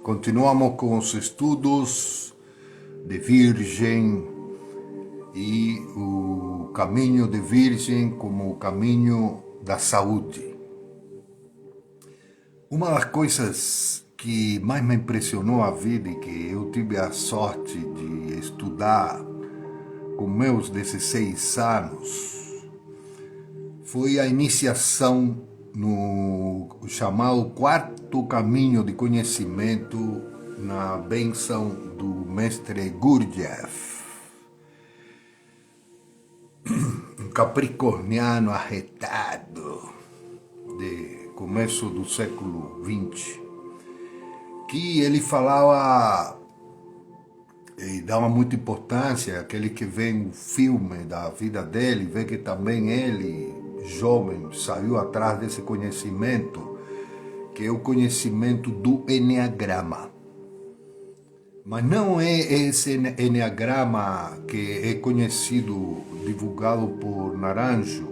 Continuamos com os estudos de Virgem e o caminho de Virgem como o caminho da saúde. Uma das coisas que mais me impressionou a vida e que eu tive a sorte de estudar com meus 16 anos foi a iniciação no chamado quarto caminho de conhecimento na bênção do mestre Gurdjieff, um capricorniano arretado de começo do século XX, que ele falava e dava muita importância àquele que vê um filme da vida dele, vê que também ele, jovem, saiu atrás desse conhecimento, que é o conhecimento do Enneagrama. Mas não é esse Enneagrama que é conhecido, divulgado por Naranjo,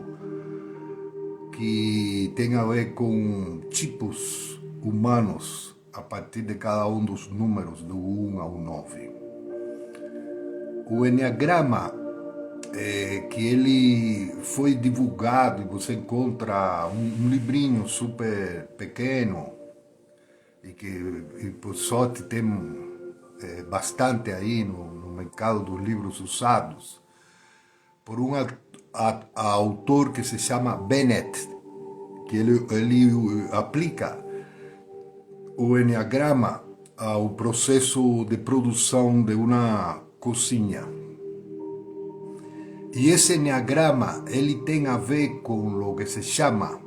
que tem a ver com tipos humanos a partir de cada um dos números do 1 ao 9. O Enneagrama, que ele foi divulgado, e você encontra um livrinho super pequeno, e que por sorte tem bastante aí no mercado dos livros usados, por um autor que se chama Bennett, que ele aplica o Enneagrama ao processo de produção de uma cozinha. E esse Enneagrama, ele tem a ver com o que se chama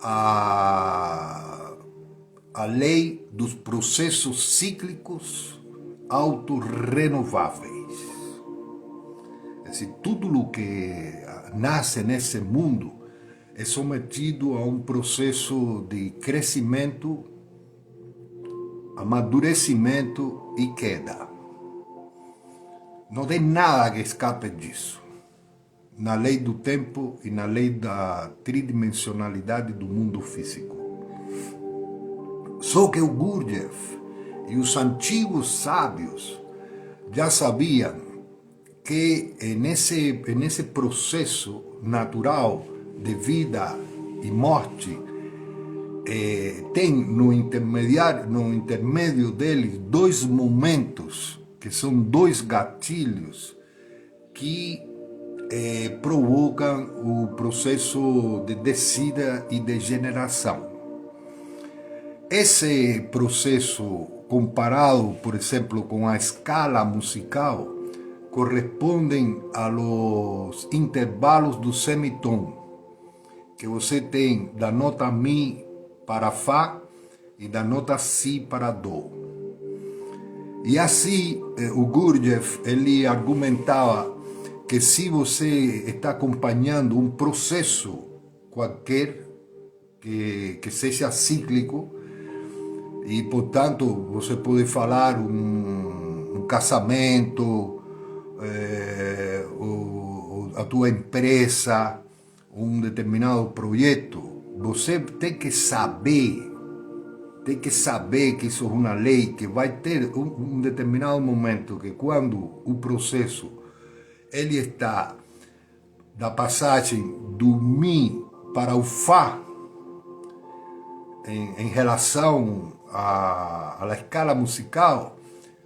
a lei dos processos cíclicos autorrenováveis. É decir, tudo o que nasce nesse mundo é sometido a um processo de crescimento, amadurecimento e queda. Não tem nada que escape disso, na lei do tempo e na lei da tridimensionalidade do mundo físico. Só que o Gurdjieff e os antigos sábios já sabiam que nesse processo natural de vida e morte, tem no intermédio deles dois momentos, que são dois gatilhos que provocam o processo de descida e degeneração. Esse processo, comparado, por exemplo, com a escala musical, correspondem aos intervalos do semitom, que você tem da nota Mi para Fá e da nota Si para Dó. E assim, o Gurdjieff, ele argumentava que se você está acompanhando um processo qualquer que seja cíclico, e portanto você pode falar um casamento, a tua empresa, um determinado projeto, você tem que saber que isso é uma lei, que vai ter um determinado momento que quando o processo ele está da passagem do Mi para o Fá em relação à escala musical,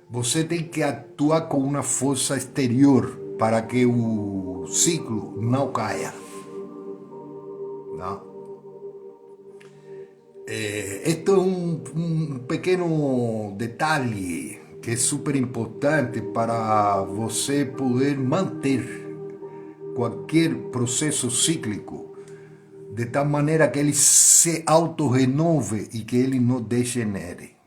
você tem que atuar com uma força exterior para que o ciclo não caia. Não? Este é um pequeno detalhe que é super importante para você poder manter qualquer processo cíclico de tal maneira que ele se autorrenove e que ele não degenere.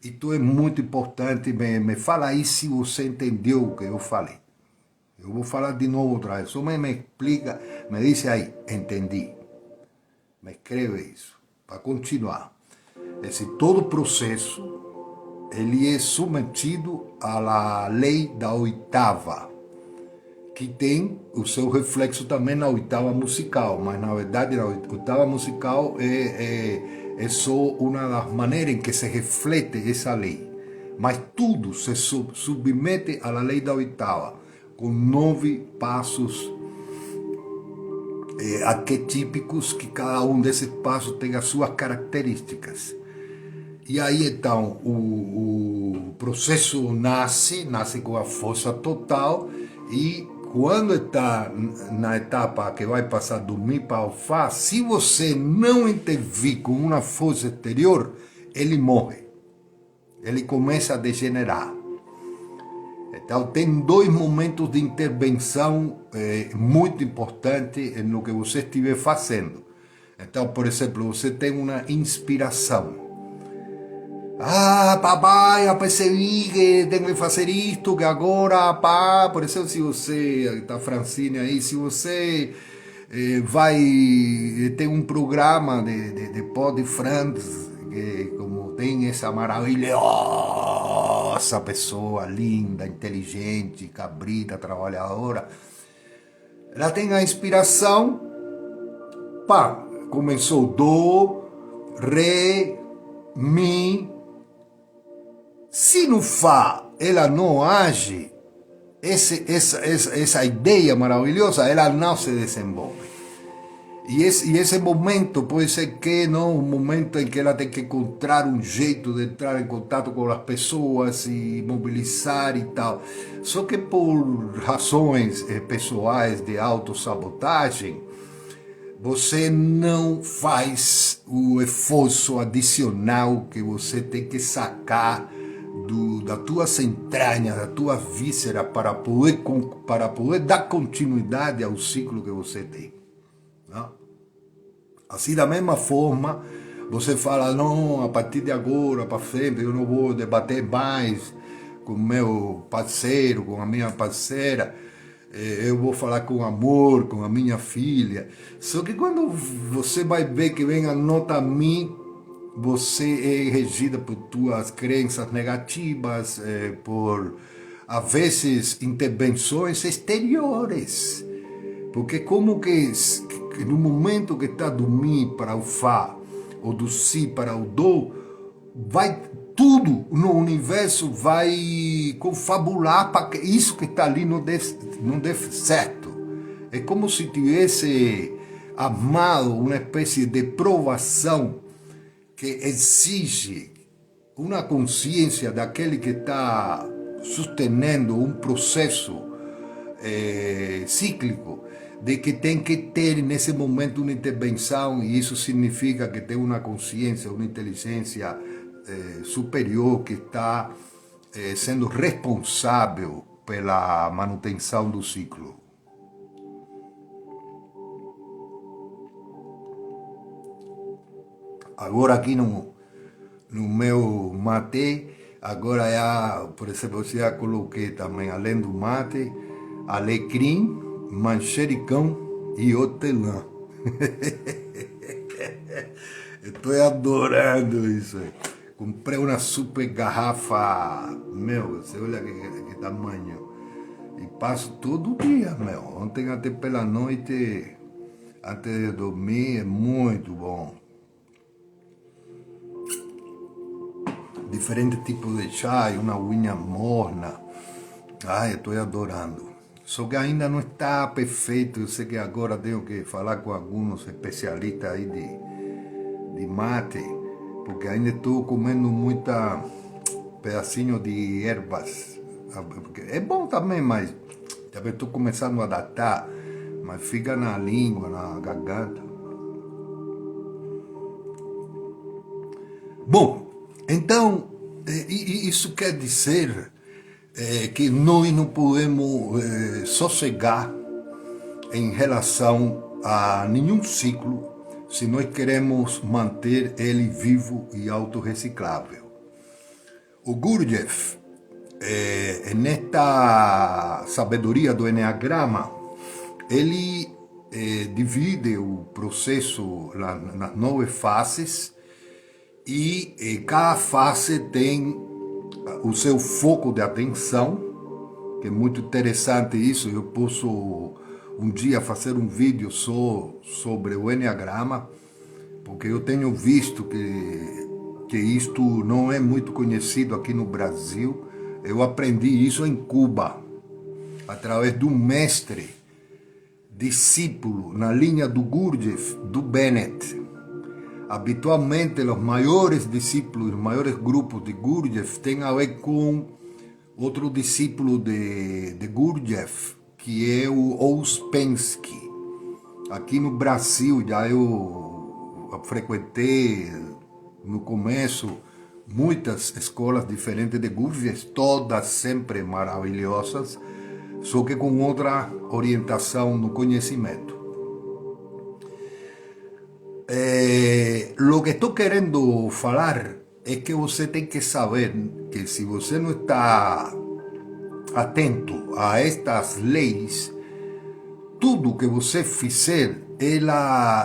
Isso é muito importante. Me fala aí se você entendeu o que eu falei. Eu vou falar de novo outra vez. Só me explica, me diz aí, entendi. Me escreve isso, para continuar. Esse todo processo, ele é submetido à lei da oitava, que tem o seu reflexo também na oitava musical, mas na verdade a oitava musical é só uma das maneiras em que se reflete essa lei. Mas tudo se submete à lei da oitava, com 9 passos arquetípicos, que cada um desses passos tem as suas características. E aí então o processo nasce com a força total, e quando está na etapa que vai passar do Mi para o Fá, se você não intervir com uma força exterior, ele morre. Ele começa a degenerar. Então tem 2 momentos de intervenção muito importantes no que você estiver fazendo. Então, por exemplo, você tem uma inspiração. Ah, papai, eu percebi que tenho que fazer isto, que agora, pá, por exemplo, se você, tá Francine aí, se você vai, tem um programa de Pod France, que como tem essa maravilhosa pessoa, linda, inteligente, cabrita, trabalhadora, ela tem a inspiração, pá, começou do, ré, mi. Se no Fá ela não age, essa ideia maravilhosa, ela não se desenvolve. E esse momento pode ser que não um momento em que ela tem que encontrar um jeito de entrar em contato com as pessoas e mobilizar e tal. Só que por razões pessoais de autossabotagem, você não faz o esforço adicional que você tem que sacar das tuas entranhas, da tua víscera, para poder dar continuidade ao ciclo que você tem. Não? Assim, da mesma forma, você fala, não, a partir de agora para frente eu não vou debater mais com meu parceiro, com a minha parceira, eu vou falar com amor, com a minha filha. Só que quando você vai ver que vem a nota Mi, você é regida por tuas crenças negativas, por, às vezes, intervenções exteriores. Porque como que no momento que está do Mi para o Fá, ou do Si para o Do, vai tudo no universo vai confabular para que isso que está ali não dê certo. É como se tivesse amado uma espécie de provação que exige uma consciência daquele que está sustentando um processo cíclico, de que tem que ter nesse momento uma intervenção, e isso significa que tem uma consciência, uma inteligência superior que está sendo responsável pela manutenção do ciclo. Agora aqui no meu mate, agora já, por exemplo, eu já coloquei também, além do mate, alecrim, manjericão e hortelã. Estou adorando isso aí. Comprei uma super garrafa, meu, você olha que tamanho. E passo todo dia, meu. Ontem até pela noite, antes de dormir, é muito bom. Diferentes tipos de chá, uma aguinha morna. Ai, estou adorando. Só que ainda não está perfeito. Eu sei que agora tenho que falar com alguns especialistas aí de mate, porque ainda estou comendo muita pedacinho de ervas. É bom também, mas também estou começando a adaptar, mas fica na língua, na garganta. Bom, então, isso quer dizer que nós não podemos sossegar em relação a nenhum ciclo se nós queremos manter ele vivo e autorreciclável. O Gurdjieff, nesta sabedoria do Enneagrama, ele divide o processo nas 9 fases, e cada fase tem o seu foco de atenção, que é muito interessante isso. Eu posso um dia fazer um vídeo só sobre o Enneagrama, porque eu tenho visto que isto não é muito conhecido aqui no Brasil. Eu aprendi isso em Cuba, através de um mestre, discípulo na linha do Gurdjieff, do Bennett. Habitualmente, os maiores discípulos, os maiores grupos de Gurdjieff têm a ver com outro discípulo de Gurdjieff, que é o Ouspensky. Aqui no Brasil, já eu frequentei no começo muitas escolas diferentes de Gurdjieff, todas sempre maravilhosas, só que com outra orientação no conhecimento. Lo que estou querendo falar é que você tem que saber que se você não está atento a estas leis, tudo que você fizer,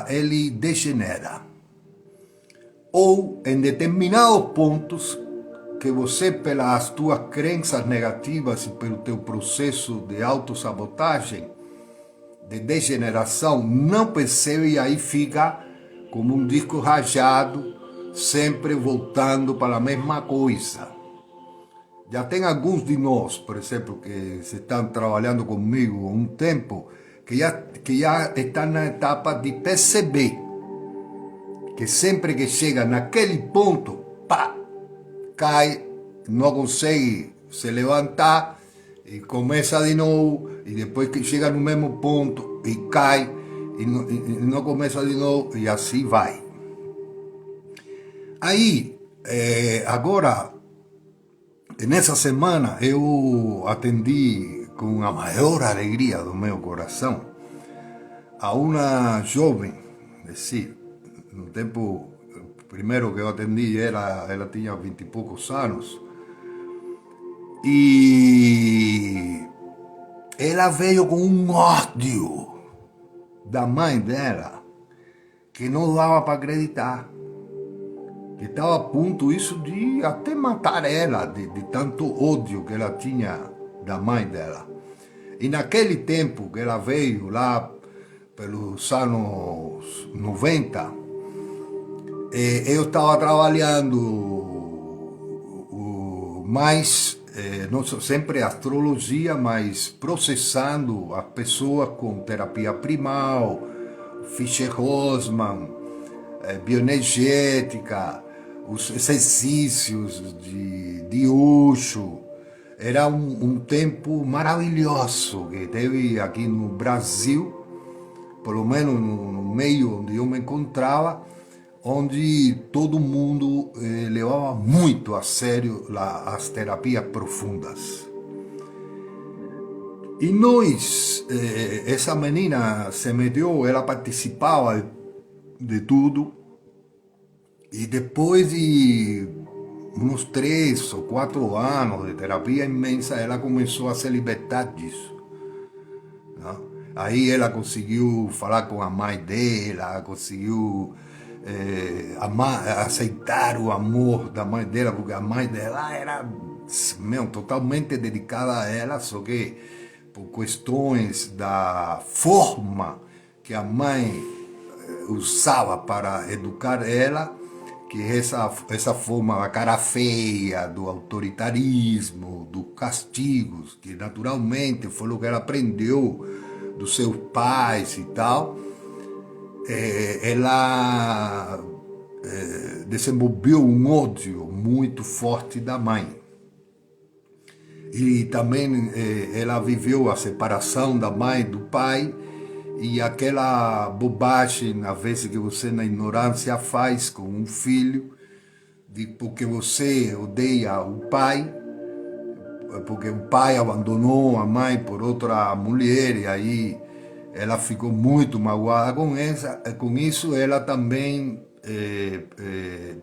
ele degenera. Ou em determinados pontos que você, pelas tuas crenças negativas e pelo teu processo de autossabotagem, de degeneração, não percebe, e aí fica como um disco rajado, sempre voltando para a mesma coisa. Já tem alguns de nós, por exemplo, que estão trabalhando comigo há um tempo, que já estão na etapa de perceber que sempre que chega naquele ponto, pá, cai, não consegue se levantar e começa de novo, e depois que chega no mesmo ponto e cai, e não começa de novo, e assim vai. Aí, agora, nessa semana, eu atendi com a maior alegria do meu coração a uma jovem, no tempo primeiro que eu atendi, ela tinha 20 e poucos anos, e ela veio com um ódio da mãe dela que não dava para acreditar, que estava a ponto isso de até matar ela, de tanto ódio que ela tinha da mãe dela. E naquele tempo que ela veio lá pelos anos 90, eu estava trabalhando mais, não sempre astrologia, mas processando as pessoas com terapia primal, Fischer-Rosman, bioenergética, os exercícios de Osho. Era um tempo maravilhoso que teve aqui no Brasil, pelo menos no meio onde eu me encontrava, onde todo mundo levava muito a sério as terapias profundas. E nós, essa menina se meteu, ela participava de tudo, e depois de uns 3 ou 4 anos de terapia imensa, ela começou a se libertar disso. Não? Aí ela conseguiu falar com a mãe dela, conseguiu aceitar o amor da mãe dela, porque a mãe dela era totalmente dedicada a ela, só que por questões da forma que a mãe usava para educar ela, que essa forma da cara feia, do autoritarismo, dos castigos, que naturalmente foi o que ela aprendeu dos seus pais e tal, ela desenvolveu um ódio muito forte da mãe. E também ela viveu a separação da mãe e do pai, e aquela bobagem, às vezes, que você na ignorância faz com um filho, porque você odeia o pai, porque o pai abandonou a mãe por outra mulher, e aí ela ficou muito magoada com isso. Ela também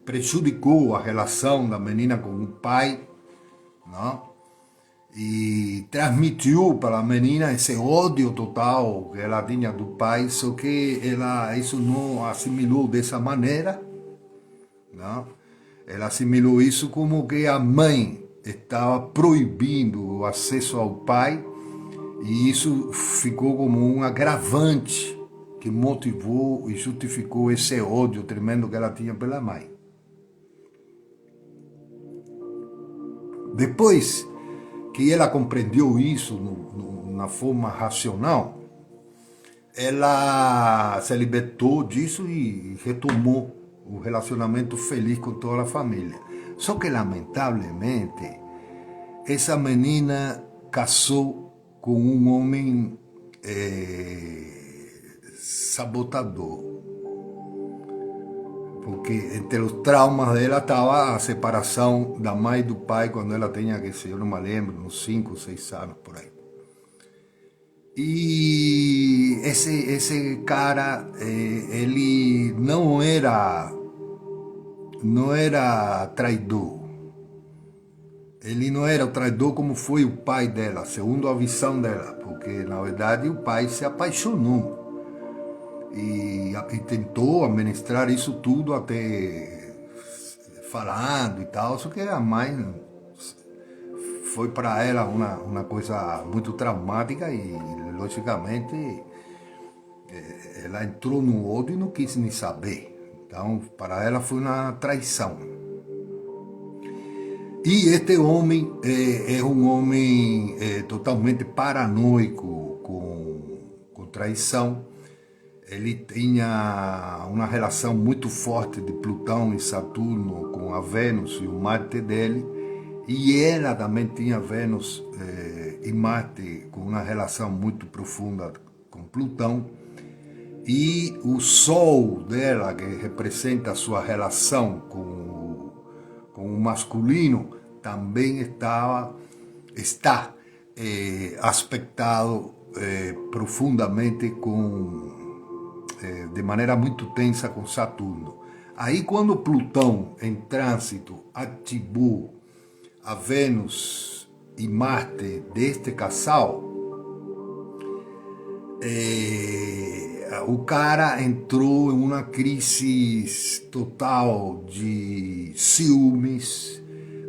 prejudicou a relação da menina com o pai, não? E transmitiu para a menina esse ódio total que ela tinha do pai, só que ela isso não assimilou dessa maneira, não? Ela assimilou isso como que a mãe estava proibindo o acesso ao pai, e isso ficou como um agravante que motivou e justificou esse ódio tremendo que ela tinha pela mãe. Depois que ela compreendeu isso na forma racional, ela se libertou disso e retomou o relacionamento feliz com toda a família. Só que, lamentavelmente, essa menina casou com um homem sabotador. Porque entre os traumas dela estava a separação da mãe e do pai quando ela tinha, que se eu não me lembro, uns 5 ou 6 anos por aí. E esse cara, ele não era traidor. Ele não era o traidor como foi o pai dela, segundo a visão dela, porque na verdade o pai se apaixonou e tentou administrar isso tudo até falando e tal, só que a mãe foi para ela uma coisa muito traumática e logicamente ela entrou no ódio e não quis nem saber. Então para ela foi uma traição. E este homem é um homem totalmente paranoico com traição. Ele tinha uma relação muito forte de Plutão e Saturno com a Vênus e o Marte dele. E ela também tinha Vênus e Marte com uma relação muito profunda com Plutão. E o Sol dela, que representa a sua relação com o masculino, também está aspectado profundamente de maneira muito tensa com Saturno. Aí quando Plutão em trânsito ativou a Vênus e Marte deste casal, o cara entrou em uma crise total de ciúmes,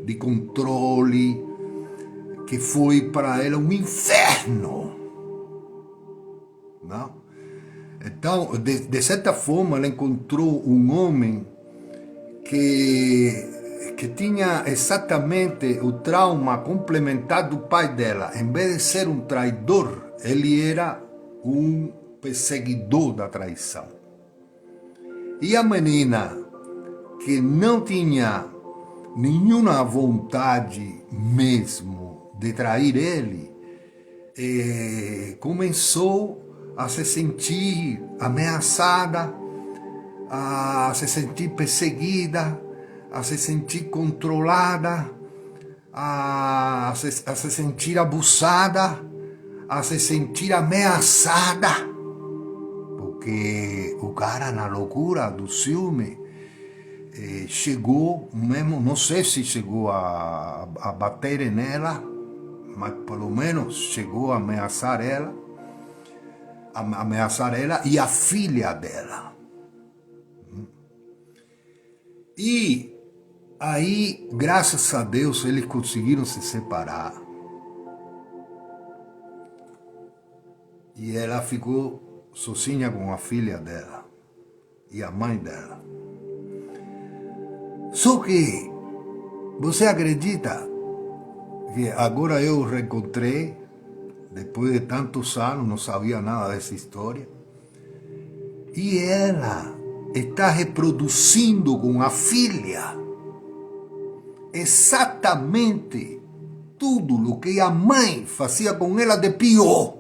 de controle, que foi para ela um inferno. Não? Então, de certa forma, ela encontrou um homem que tinha exatamente o trauma complementar do pai dela. Em vez de ser um traidor, ele era um perseguidor da traição. E a menina, que não tinha nenhuma vontade mesmo de trair ele, começou a se sentir ameaçada, a se sentir perseguida, a se sentir controlada, a se sentir abusada, a se sentir ameaçada, porque o cara, na loucura do ciúme, chegou mesmo, não sei se chegou a bater nela, mas pelo menos chegou a ameaçar ela e a filha dela. E aí, graças a Deus, eles conseguiram se separar. E ela ficou sozinha com a filha dela e a mãe dela. Só que, você acredita que agora eu reencontrei, depois de tantos anos, não sabia nada dessa história, e ela está reproduzindo com a filha exatamente tudo o que a mãe fazia com ela de pior.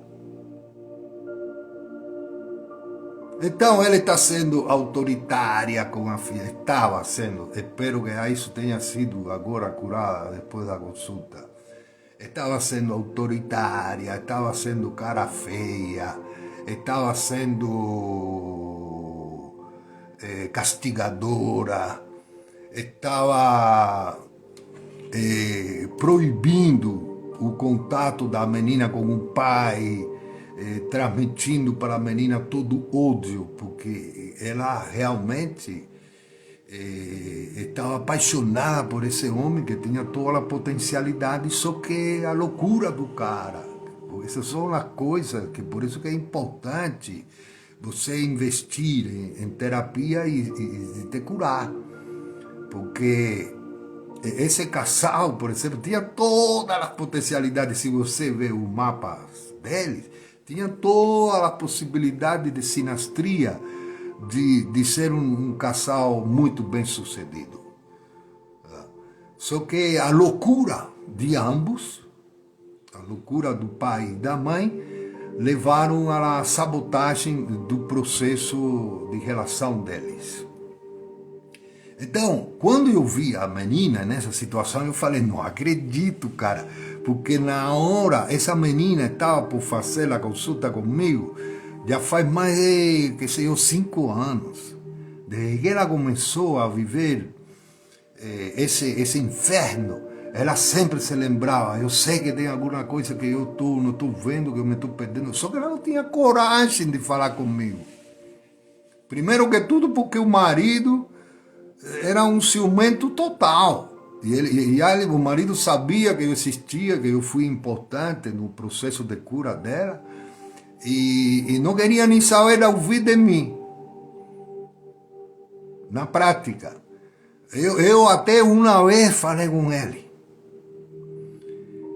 Então ela está sendo autoritária com a filha, estava sendo, espero que isso tenha sido agora curada depois da consulta. Estava sendo autoritária, estava sendo cara feia, estava sendo castigadora, estava proibindo o contato da menina com o pai, transmitindo para a menina todo o ódio, porque ela realmente estava apaixonada por esse homem que tinha toda a potencialidade, só que a loucura do cara. Essas são as coisas que por isso que é importante você investir em terapia e te curar. Porque esse casal, por exemplo, tinha todas as potencialidades. Se você vê o mapa deles, tinha todas as possibilidades de sinastria, de ser um casal muito bem sucedido. Só que a loucura de ambos, a loucura do pai e da mãe, levaram à sabotagem do processo de relação deles. Então, quando eu vi a menina nessa situação, eu falei, não acredito, cara, porque na hora essa menina estava por fazer a consulta comigo, já faz mais de, que sei eu, 5 anos, desde que ela começou a viver esse inferno, ela sempre se lembrava, eu sei que tem alguma coisa que eu não estou vendo, que eu me estou perdendo, só que ela não tinha coragem de falar comigo. Primeiro que tudo porque o marido era um ciumento total. O marido sabia que eu existia, que eu fui importante no processo de cura dela, e não queria nem saber ouvir de mim. Na prática. Eu até uma vez falei com ele.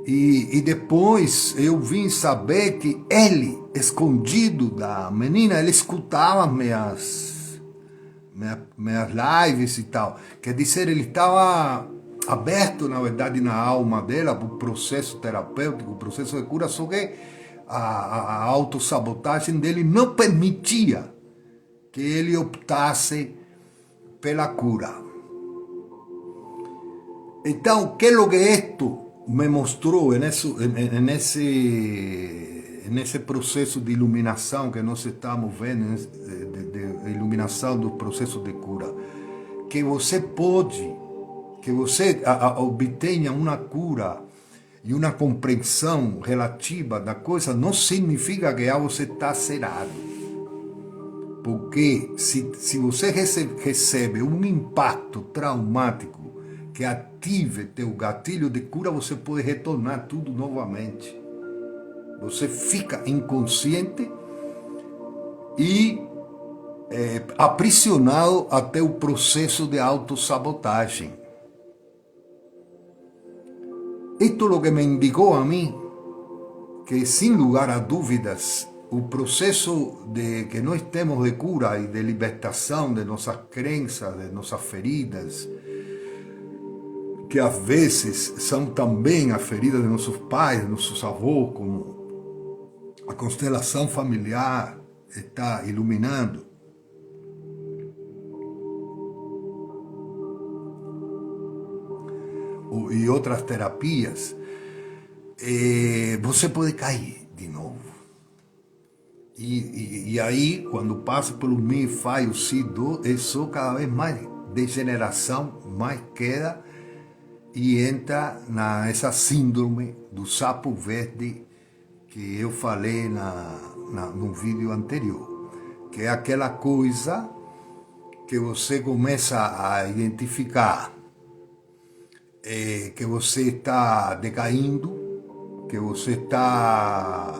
E depois eu vim saber que ele, escondido da menina, ele escutava minhas lives e tal. Quer dizer, ele estava aberto, na verdade, na alma dela para o processo terapêutico, o processo de cura, só que a autossabotagem dele não permitia que ele optasse pela cura. Então, que é o que isto me mostrou nesse processo de iluminação que nós estamos vendo, de iluminação do processo de cura? Que você pode, que você obtenha uma cura e uma compreensão relativa da coisa, não significa que você está zerado. Porque se você recebe um impacto traumático que ative teu gatilho de cura, você pode retornar tudo novamente. Você fica inconsciente e aprisionado até o processo de autossabotagem. Isto é o que me indicou a mim que, sem lugar a dúvidas, o processo que nós temos de cura e de libertação de nossas crenças, de nossas feridas, que às vezes são também a ferida de nossos pais, de nossos avós, como a constelação familiar está iluminando. E outras terapias, você pode cair de novo. E aí, quando passa pelo Mi, Fai, o Si, Do, é só cada vez mais degeneração, mais queda, e entra nessa síndrome do sapo verde que eu falei no vídeo anterior, que é aquela coisa que você começa a identificar que você está decaindo, que você está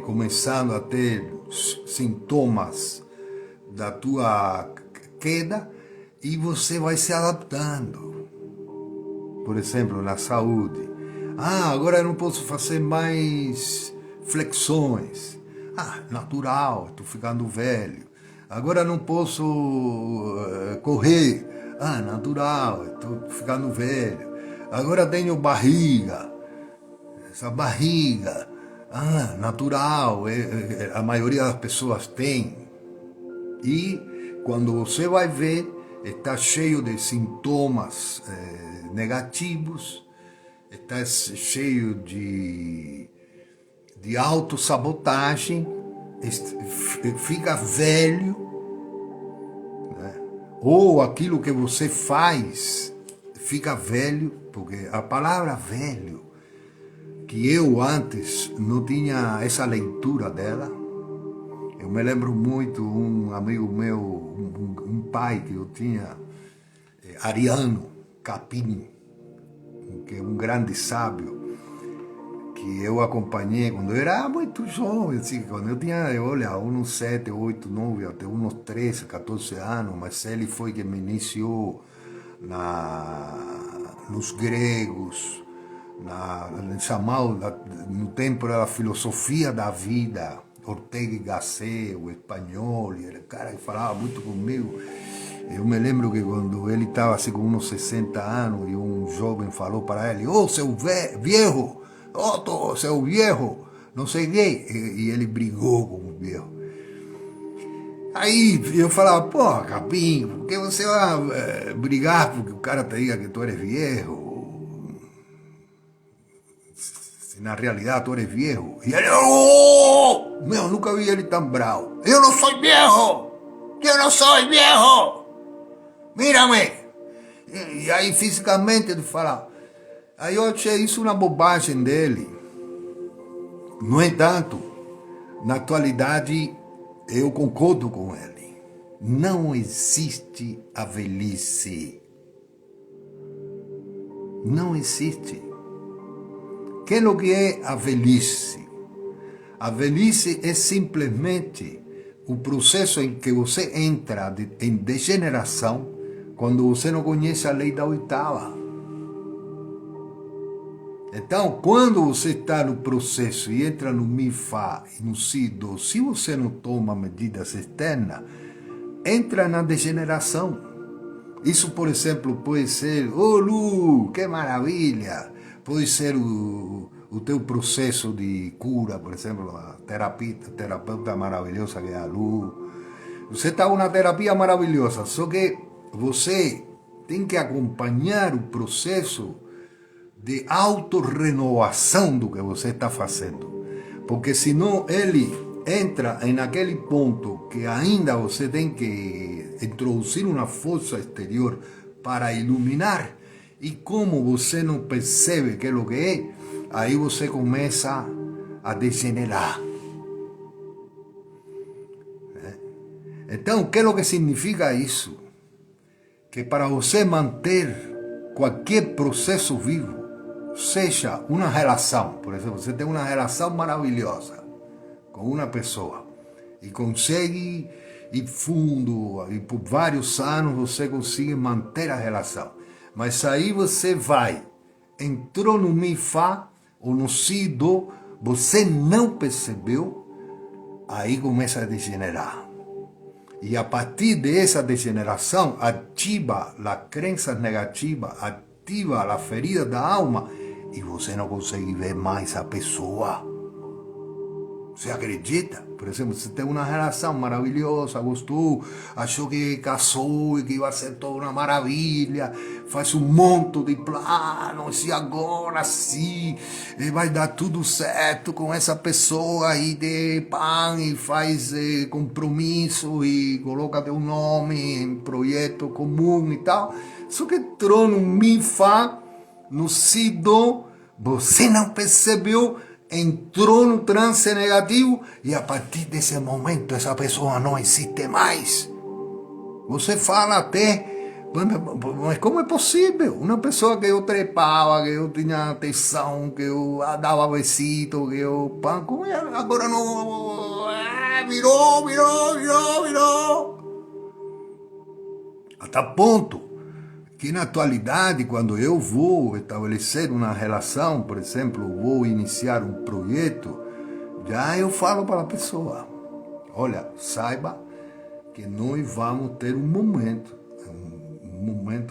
começando a ter sintomas da tua queda, e você vai se adaptando. Por exemplo, na saúde. Agora eu não posso fazer mais flexões. Natural, estou ficando velho. Agora não posso correr. Natural, estou ficando velho. Agora tenho barriga. Essa barriga. Natural, a maioria das pessoas tem. E quando você vai ver, está cheio de sintomas negativos, está cheio de autossabotagem, fica velho, né? Ou aquilo que você faz fica velho, porque a palavra velho, que eu antes não tinha essa leitura dela. Eu me lembro muito, um amigo meu, um pai que eu tinha, Ariano Capim, que é um grande sábio, que eu acompanhei quando eu era muito jovem, assim, quando eu tinha, olha, uns 7, 8, 9, até uns 13, 14 anos, mas ele foi que me iniciou nos gregos, chamado, no tempo da filosofia da vida, Ortega y Gasset, o espanhol, e ele, cara, que falava muito comigo. Eu me lembro que quando ele estava assim com uns 60 anos e um jovem falou para ele, ô seu viejo, ô seu viejo, não sei o quê, e ele brigou com o viejo. Aí eu falava, pô, Capim, por que você vai brigar porque o cara te diga que tu eres viejo? Se na realidade tu eres viejo. E ele, oh! Meu, nunca vi ele tão bravo. Eu não sou viejo! Eu não sou viejo! Mírame! E aí fisicamente ele fala. Aí eu achei isso uma bobagem dele. No entanto, na atualidade eu concordo com ele. Não existe a velhice. Não existe. Que é o que é a velhice? A velhice é simplesmente o processo em que você entra em degeneração quando você não conhece a lei da oitava. Então, quando você está no processo e entra no Mi-Fa e no Si-Do, se você não toma medidas externas, entra na degeneração. Isso, por exemplo, pode ser, oh Lu, que maravilha! Pode ser o teu processo de cura, por exemplo, a terapeuta maravilhosa que é a Lu. Você está numa terapia maravilhosa, só que você tem que acompanhar o processo de autorrenovação do que você está fazendo. Porque senão ele entra naquele ponto que ainda você tem que introduzir uma força exterior para iluminar. E como você não percebe que é o que é, aí você começa a degenerar. Então, o que é o que significa isso? Que para você manter qualquer processo vivo, seja uma relação, por exemplo, você tem uma relação maravilhosa com uma pessoa e consegue ir fundo, e por vários anos você consegue manter a relação. Mas aí você vai, entrou no Mi-Fa ou no Si-Do, você não percebeu, aí começa a degenerar. E a partir dessa degeneração, ativa as crenças negativas, ativa a ferida da alma e você não consegue ver mais a pessoa. Você acredita? Por exemplo, você tem uma relação maravilhosa, gostou, achou que casou e que ia ser toda uma maravilha, faz um monte de planos e agora sim vai dar tudo certo com essa pessoa aí de pan e faz compromisso e coloca teu nome em projeto comum e tal. Só que entrou no Mi-Fa, no Si-Do, você não percebeu, entrou no transe negativo e a partir desse momento essa pessoa não existe mais. Você fala até, mas como é possível? Uma pessoa que eu trepava, que eu tinha tesão, que eu dava besito, que eu... Como é? Agora não... Virou. Até ponto que na atualidade, quando eu vou estabelecer uma relação, por exemplo, vou iniciar um projeto, já eu falo para a pessoa, olha, saiba que nós vamos ter um momento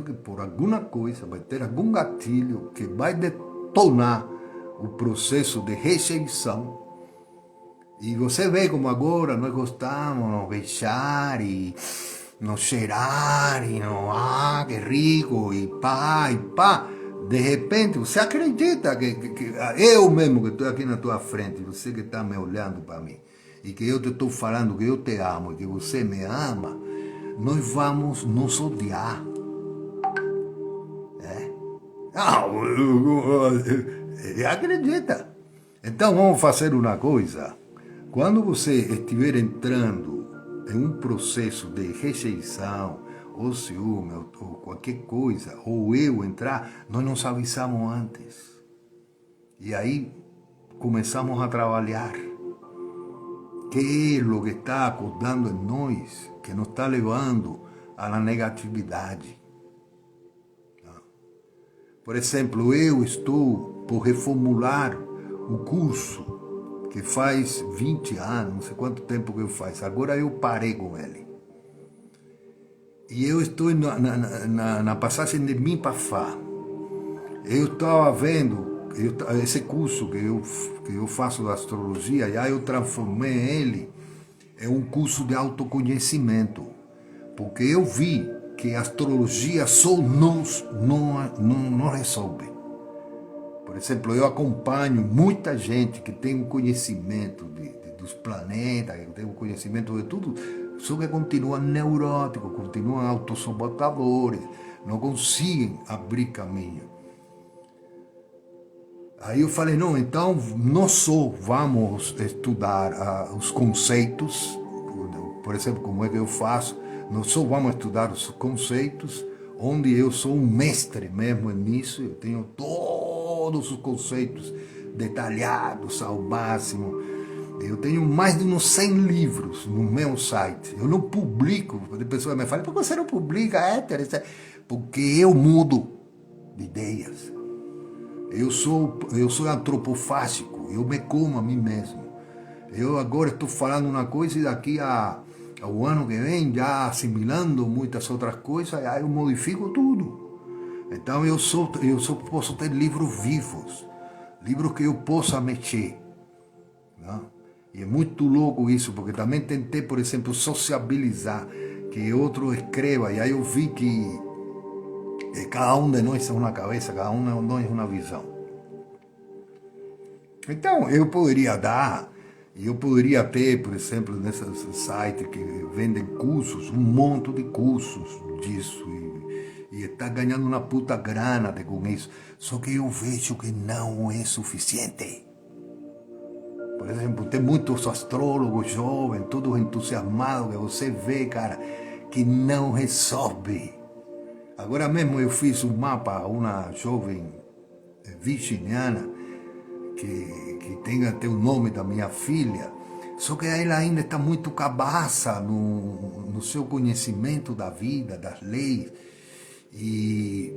que por alguma coisa vai ter algum gatilho que vai detonar o processo de rejeição. E você vê como agora nós gostamos de nos beijar e nos cheirar e no, que rico, e pá. De repente, você acredita que eu mesmo que estou aqui na tua frente, você que está me olhando para mim, e que eu te estou falando que eu te amo e que você me ama, nós vamos nos odiar. Acredita. Então vamos fazer uma coisa. Quando você estiver entrando em um processo de rejeição, ou ciúme, ou qualquer coisa, ou eu entrar, nós nos avisamos antes. E aí começamos a trabalhar. Que é o que está acordando em nós, que nos está levando à negatividade? Por exemplo, eu estou por reformular um curso que faz 20 anos, não sei quanto tempo que eu faço. Agora eu parei com ele. E eu estou na passagem de mim para Fá. Eu estava vendo esse curso que eu faço da astrologia, já eu transformei ele em um curso de autoconhecimento. Porque eu vi que a astrologia só não resolve. Por exemplo, eu acompanho muita gente que tem um conhecimento dos planetas, que tem um conhecimento de tudo, só que continuam neuróticos, continuam autossabotadores, não conseguem abrir caminho. Aí eu falei, não, então nós só vamos estudar os conceitos, por exemplo, como é que eu faço, nós só vamos estudar os conceitos, onde eu sou um mestre mesmo nisso, eu tenho todos os conceitos detalhados ao máximo. Eu tenho mais de uns 100 livros no meu site. Eu não publico, a pessoa me fala, por que você não publica, Éter? Porque eu mudo de ideias. Eu sou antropofágico, eu me como a mim mesmo. Eu agora estou falando uma coisa e daqui ao ano que vem, já assimilando muitas outras coisas, aí eu modifico tudo. Então eu só posso ter livros vivos, livros que eu possa mexer. Não? E é muito louco isso, porque também tentei, por exemplo, sociabilizar, que outro escreva, e aí eu vi que cada um de nós é uma cabeça, cada um de nós é uma visão. Então, eu poderia ter, por exemplo, nesses sites que vendem cursos, um monte de cursos disso, e está ganhando uma puta grana com isso. Só que eu vejo que não é suficiente. Por exemplo, tem muitos astrólogos jovens, todos entusiasmados, que você vê, cara, que não resolve. Agora mesmo eu fiz um mapa a uma jovem virginiana que tem até o nome da minha filha, só que ela ainda está muito cabaça no seu conhecimento da vida, das leis, e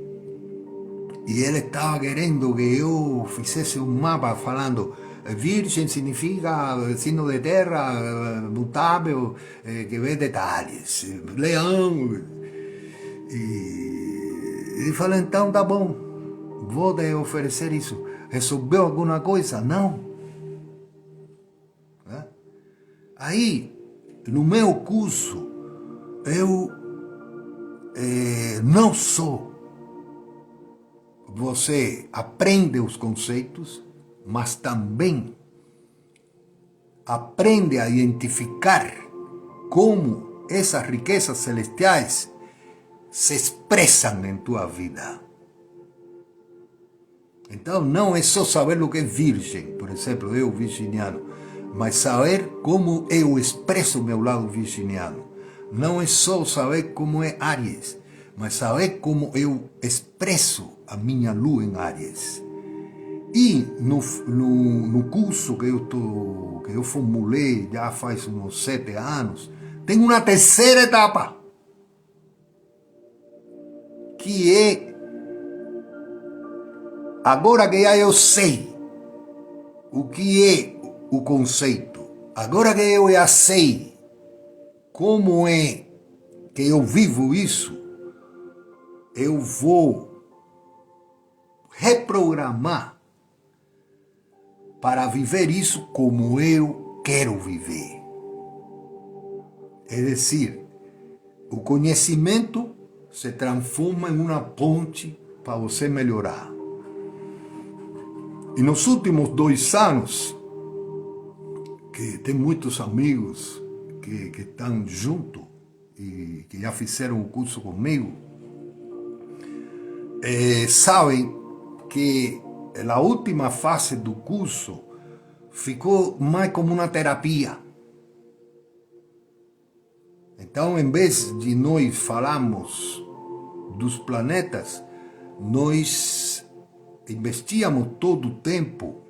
ela estava querendo que eu fizesse um mapa falando virgem significa signo de terra, mutável, que vê detalhes, leão. E ele falou, então tá bom, vou te oferecer isso. Resolveu alguma coisa? Não. Aí, no meu curso, eu não só você aprende os conceitos, mas também aprende a identificar como essas riquezas celestiais se expressam em tua vida. Então não é só saber o que é virgem, por exemplo, eu virginiano, mas saber como eu expresso o meu lado virginiano. Não é só saber como é Áries, mas saber como eu expresso a minha lua em Áries. E no curso que eu formulei já faz uns 7 anos, tem uma terceira etapa, que é, agora que já eu sei o que é o conceito, agora que eu já sei como é que eu vivo isso, eu vou reprogramar para viver isso como eu quero viver. É decir, o conhecimento se transforma em uma ponte para você melhorar. E nos últimos 2 anos, que tem muitos amigos que estão juntos e que já fizeram o curso comigo, sabem que a última fase do curso ficou mais como uma terapia. Então, em vez de nós falarmos dos planetas, nós investíamos todo o tempo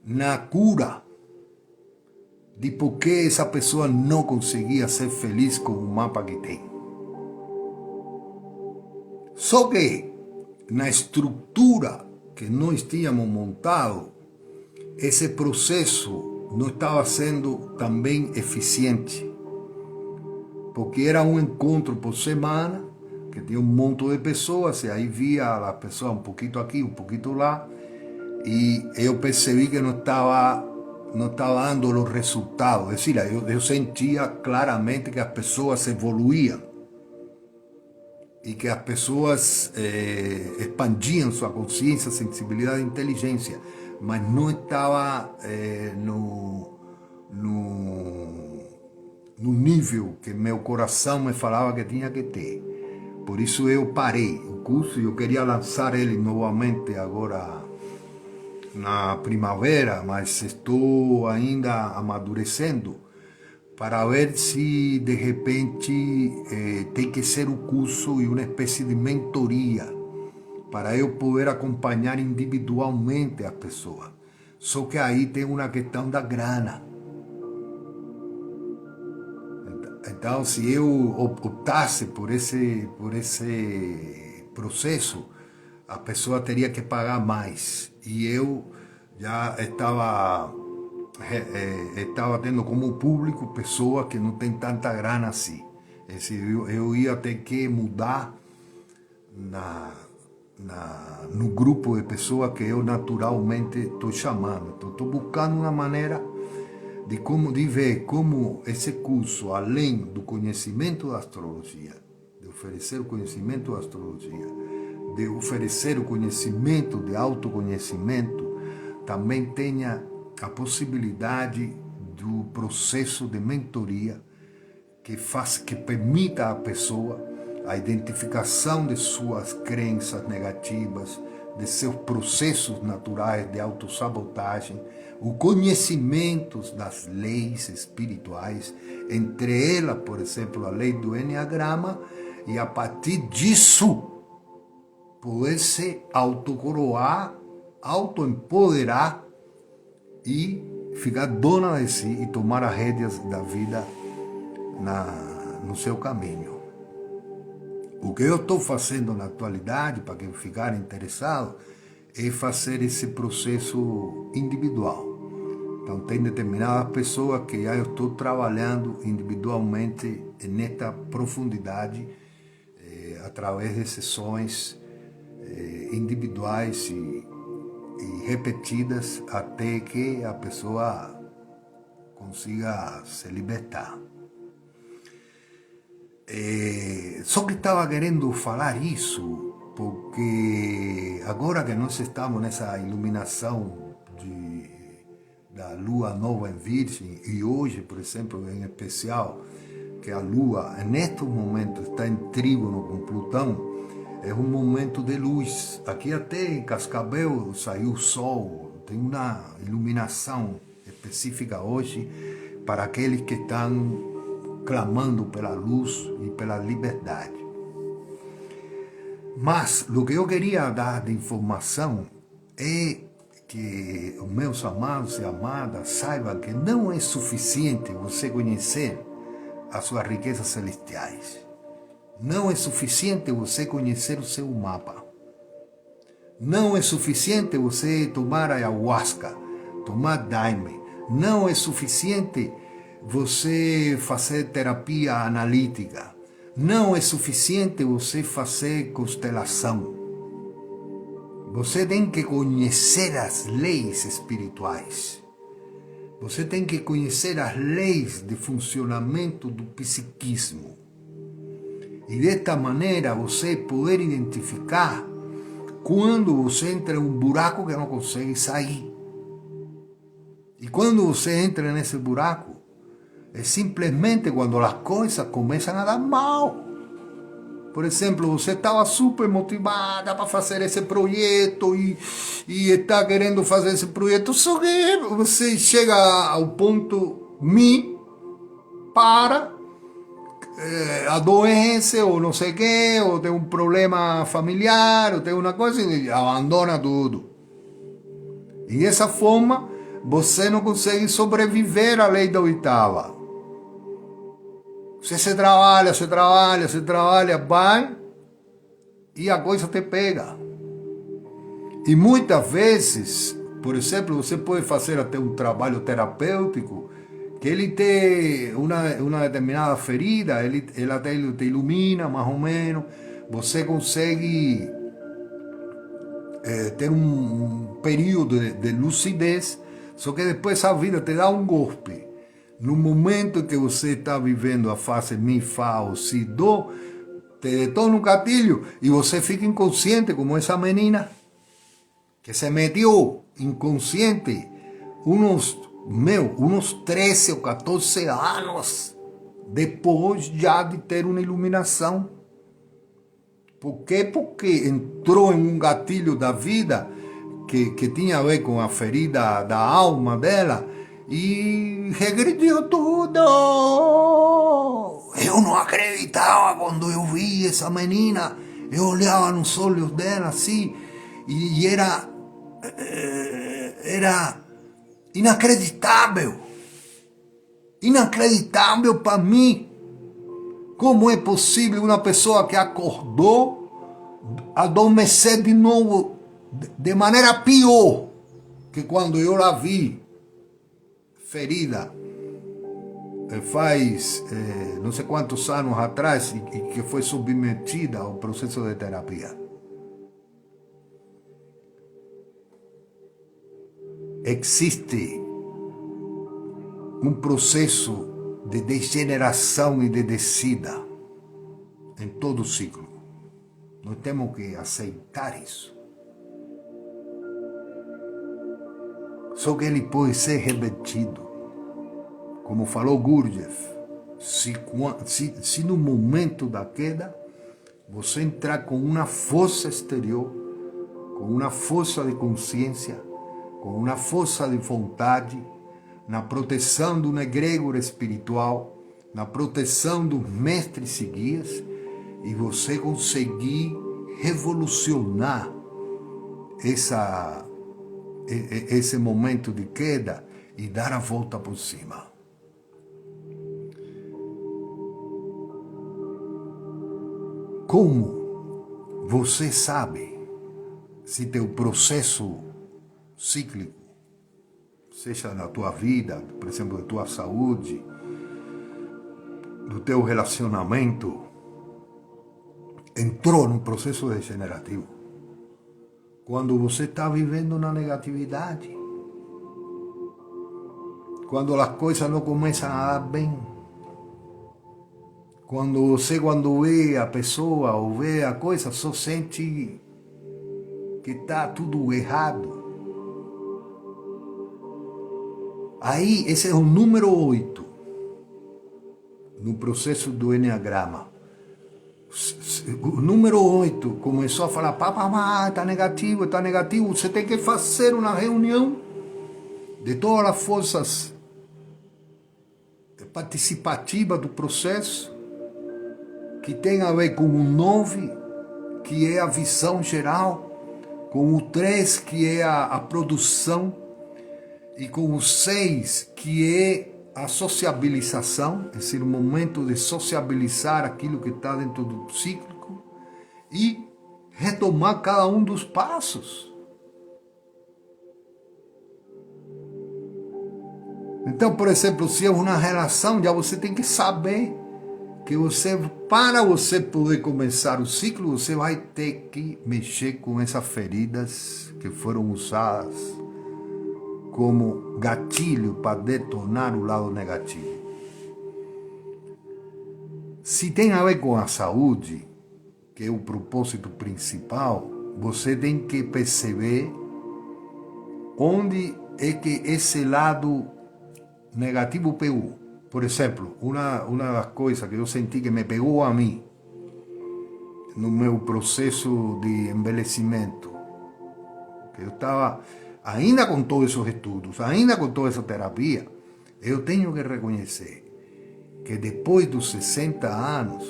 na cura de por que essa pessoa não conseguia ser feliz com o mapa que tem. Só que na estrutura que nós tínhamos montado, esse processo não estava sendo também eficiente, porque era um encontro por semana, que tinha um monte de pessoas, e aí via a pessoa um pouquinho aqui, um pouquinho lá, e eu percebi que não estava dando os resultados. É decir, eu sentia claramente que as pessoas evoluíam e que as pessoas expandiam sua consciência, sensibilidade e inteligência, mas não estava no nível que meu coração me falava que tinha que ter. Por isso eu parei o curso e eu queria lançar ele novamente agora na primavera, mas estou ainda amadurecendo para ver se de repente tem que ser o curso e uma espécie de mentoria para eu poder acompanhar individualmente a pessoa. Só que aí tem uma questão da grana. Então, se eu optasse por esse processo, a pessoa teria que pagar mais. E eu já estava tendo como público pessoas que não tem tanta grana assim. É decir, eu ia ter que mudar no grupo de pessoas que eu naturalmente estou chamando. Então, estou buscando uma maneira de ver como esse curso, além do conhecimento da astrologia, de oferecer o conhecimento da astrologia, de oferecer o conhecimento de autoconhecimento, também tenha a possibilidade do processo de mentoria que permita à pessoa a identificação de suas crenças negativas, de seus processos naturais de autossabotagem, o conhecimento das leis espirituais, entre elas, por exemplo, a lei do Enneagrama, e a partir disso poder se autocoroar, autoempoderar e ficar dona de si e tomar as rédeas da vida no seu caminho. O que eu estou fazendo na atualidade, para quem ficar interessado, é fazer esse processo individual. Então, tem determinadas pessoas que já eu estou trabalhando individualmente nesta profundidade, através de sessões individuais e repetidas, até que a pessoa consiga se libertar. Só que estava querendo falar isso porque agora que nós estamos nessa iluminação da lua nova em Virgem, e hoje, por exemplo, em especial, que a lua neste momento está em trígono com Plutão, é um momento de luz. Aqui até em Cascavel saiu o sol, tem uma iluminação específica hoje para aqueles que estão clamando pela luz e pela liberdade. Mas o que eu queria dar de informação é que os meus amados e amadas saibam que não é suficiente você conhecer as suas riquezas celestiais. Não é suficiente você conhecer o seu mapa. Não é suficiente você tomar ayahuasca, tomar daime. Não é suficiente você fazer terapia analítica. Não é suficiente você fazer constelação. Você tem que conhecer as leis espirituais. Você tem que conhecer as leis de funcionamento do psiquismo. E desta maneira você poder identificar quando você entra em um buraco que não consegue sair. E quando você entra nesse buraco, é simplesmente quando as coisas começam a dar mal. Por exemplo, você estava super motivada para fazer esse projeto e está querendo fazer esse projeto, só que você chega ao ponto para, adoece ou não sei o que, ou tem um problema familiar, ou tem uma coisa e abandona tudo. E dessa forma, você não consegue sobreviver à lei da oitava. Você se trabalha, vai e a coisa te pega. E muitas vezes, por exemplo, você pode fazer até um trabalho terapêutico, que ele tem uma determinada ferida, ele até te ilumina mais ou menos, você consegue ter um período de lucidez, só que depois a vida te dá um golpe. No momento que você está vivendo a fase Mi, Fá ou Si, Do, te detona um gatilho e você fica inconsciente, como essa menina que se metió inconsciente unos 13 ou 14 anos depois já de ter uma iluminação. Por quê? Porque entrou em um gatilho da vida que tinha a ver com a ferida da alma dela e regrediu tudo. Eu não acreditava quando eu vi essa menina. Eu olhava nos olhos dela assim e era inacreditável. Inacreditável para mim. Como é possível uma pessoa que acordou adormecer de novo de maneira pior que quando eu la vi ferida faz não sei quantos anos atrás e que foi submetida ao processo de terapia? Existe um processo de degeneração e de descida em todo o ciclo. Nós temos que aceitar isso. Só que ele pode ser revertido. Como falou Gurdjieff, se no momento da queda você entrar com uma força exterior, com uma força de consciência, com uma força de vontade, na proteção de uma egrégora espiritual, na proteção dos mestres e guias, e você conseguir revolucionar esse momento de queda e dar a volta por cima. Como você sabe se teu processo cíclico, seja na tua vida, por exemplo, da tua saúde, do teu relacionamento, entrou num processo degenerativo? Quando você está vivendo na negatividade, quando as coisas não começam a dar bem, quando vê a pessoa ou vê a coisa, só sente que está tudo errado. Aí, esse é o número 8 no processo do Enneagrama. O número 8 começou a falar, está negativo, você tem que fazer uma reunião de todas as forças participativas do processo, que tem a ver com o 9, que é a visão geral, com o 3, que é a produção, e com o 6, que é a sociabilização, é decir, o momento de sociabilizar aquilo que está dentro do cíclico e retomar cada um dos passos. Então, por exemplo, se é uma relação, já você tem que saber que para você poder começar o ciclo, você vai ter que mexer com essas feridas que foram usadas como gatilho para detonar o lado negativo. Se tem a ver com a saúde, que é o propósito principal, você tem que perceber onde é que esse lado negativo pegou. Por exemplo, uma das coisas que eu senti que me pegou a mim no meu processo de envelhecimento, que eu estava ainda com todos esses estudos, ainda com toda essa terapia, eu tenho que reconhecer que depois dos 60 anos,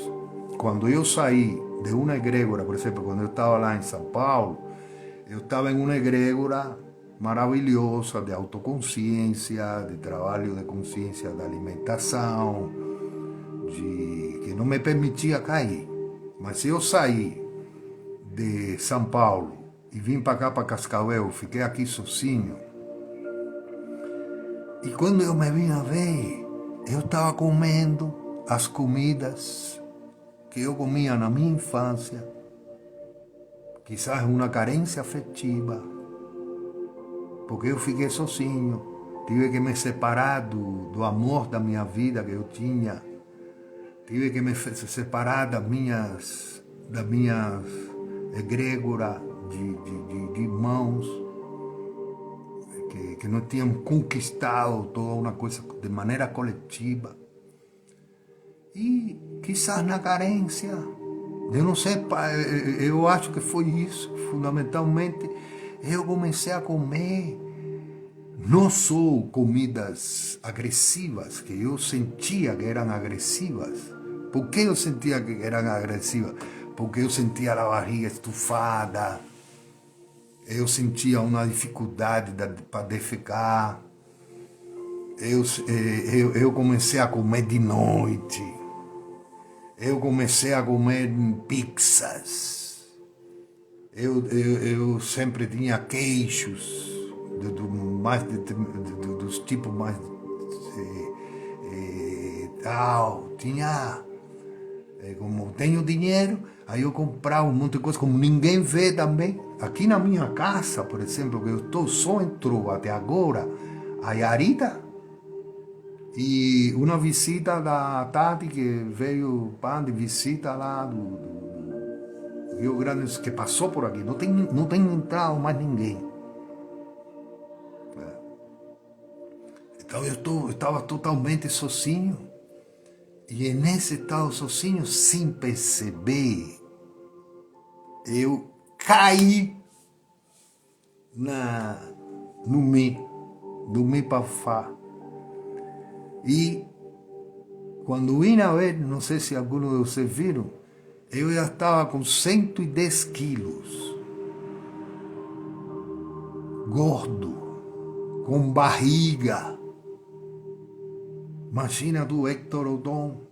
quando eu saí de uma egrégora, por exemplo, quando eu estava lá em São Paulo, eu estava em uma egrégora maravilhosa de autoconsciência, de trabalho de consciência da alimentação, que não me permitia cair. Mas se eu saí de São Paulo e vim para cá, para Cascavel, fiquei aqui sozinho, e quando eu me vim a ver, eu estava comendo as comidas que eu comia na minha infância, quizás uma carência afetiva, porque eu fiquei sozinho, tive que me separar do amor da minha vida que eu tinha, tive que me separar das minhas egrégoras de irmãos que não tinham conquistado toda uma coisa de maneira coletiva. E quizás na carência, eu não sei, eu acho que foi isso, fundamentalmente, eu comecei a comer não só comidas agressivas, que eu sentia que eram agressivas. Por que eu sentia que eram agressivas? Porque eu sentia a barriga estufada, eu sentia uma dificuldade para defecar, eu comecei a comer de noite, eu comecei a comer pizzas, eu sempre tinha queixos, dos tipos mais tal, tinha, como tenho dinheiro, aí eu comprava um monte de coisa, como ninguém vê também. Aqui na minha casa, por exemplo, que eu estou, só entrou até agora a Yarita e uma visita da Tati, que veio de visita lá do Rio Grande, que passou por aqui. Não tem entrado mais ninguém. Então eu estava totalmente sozinho. E nesse estado sozinho, sem perceber, eu caí no mi para Fá. E quando vim a ver, não sei se alguns de vocês viram, eu já estava com 110 quilos, gordo, com barriga. Imagina do Héctor Odon,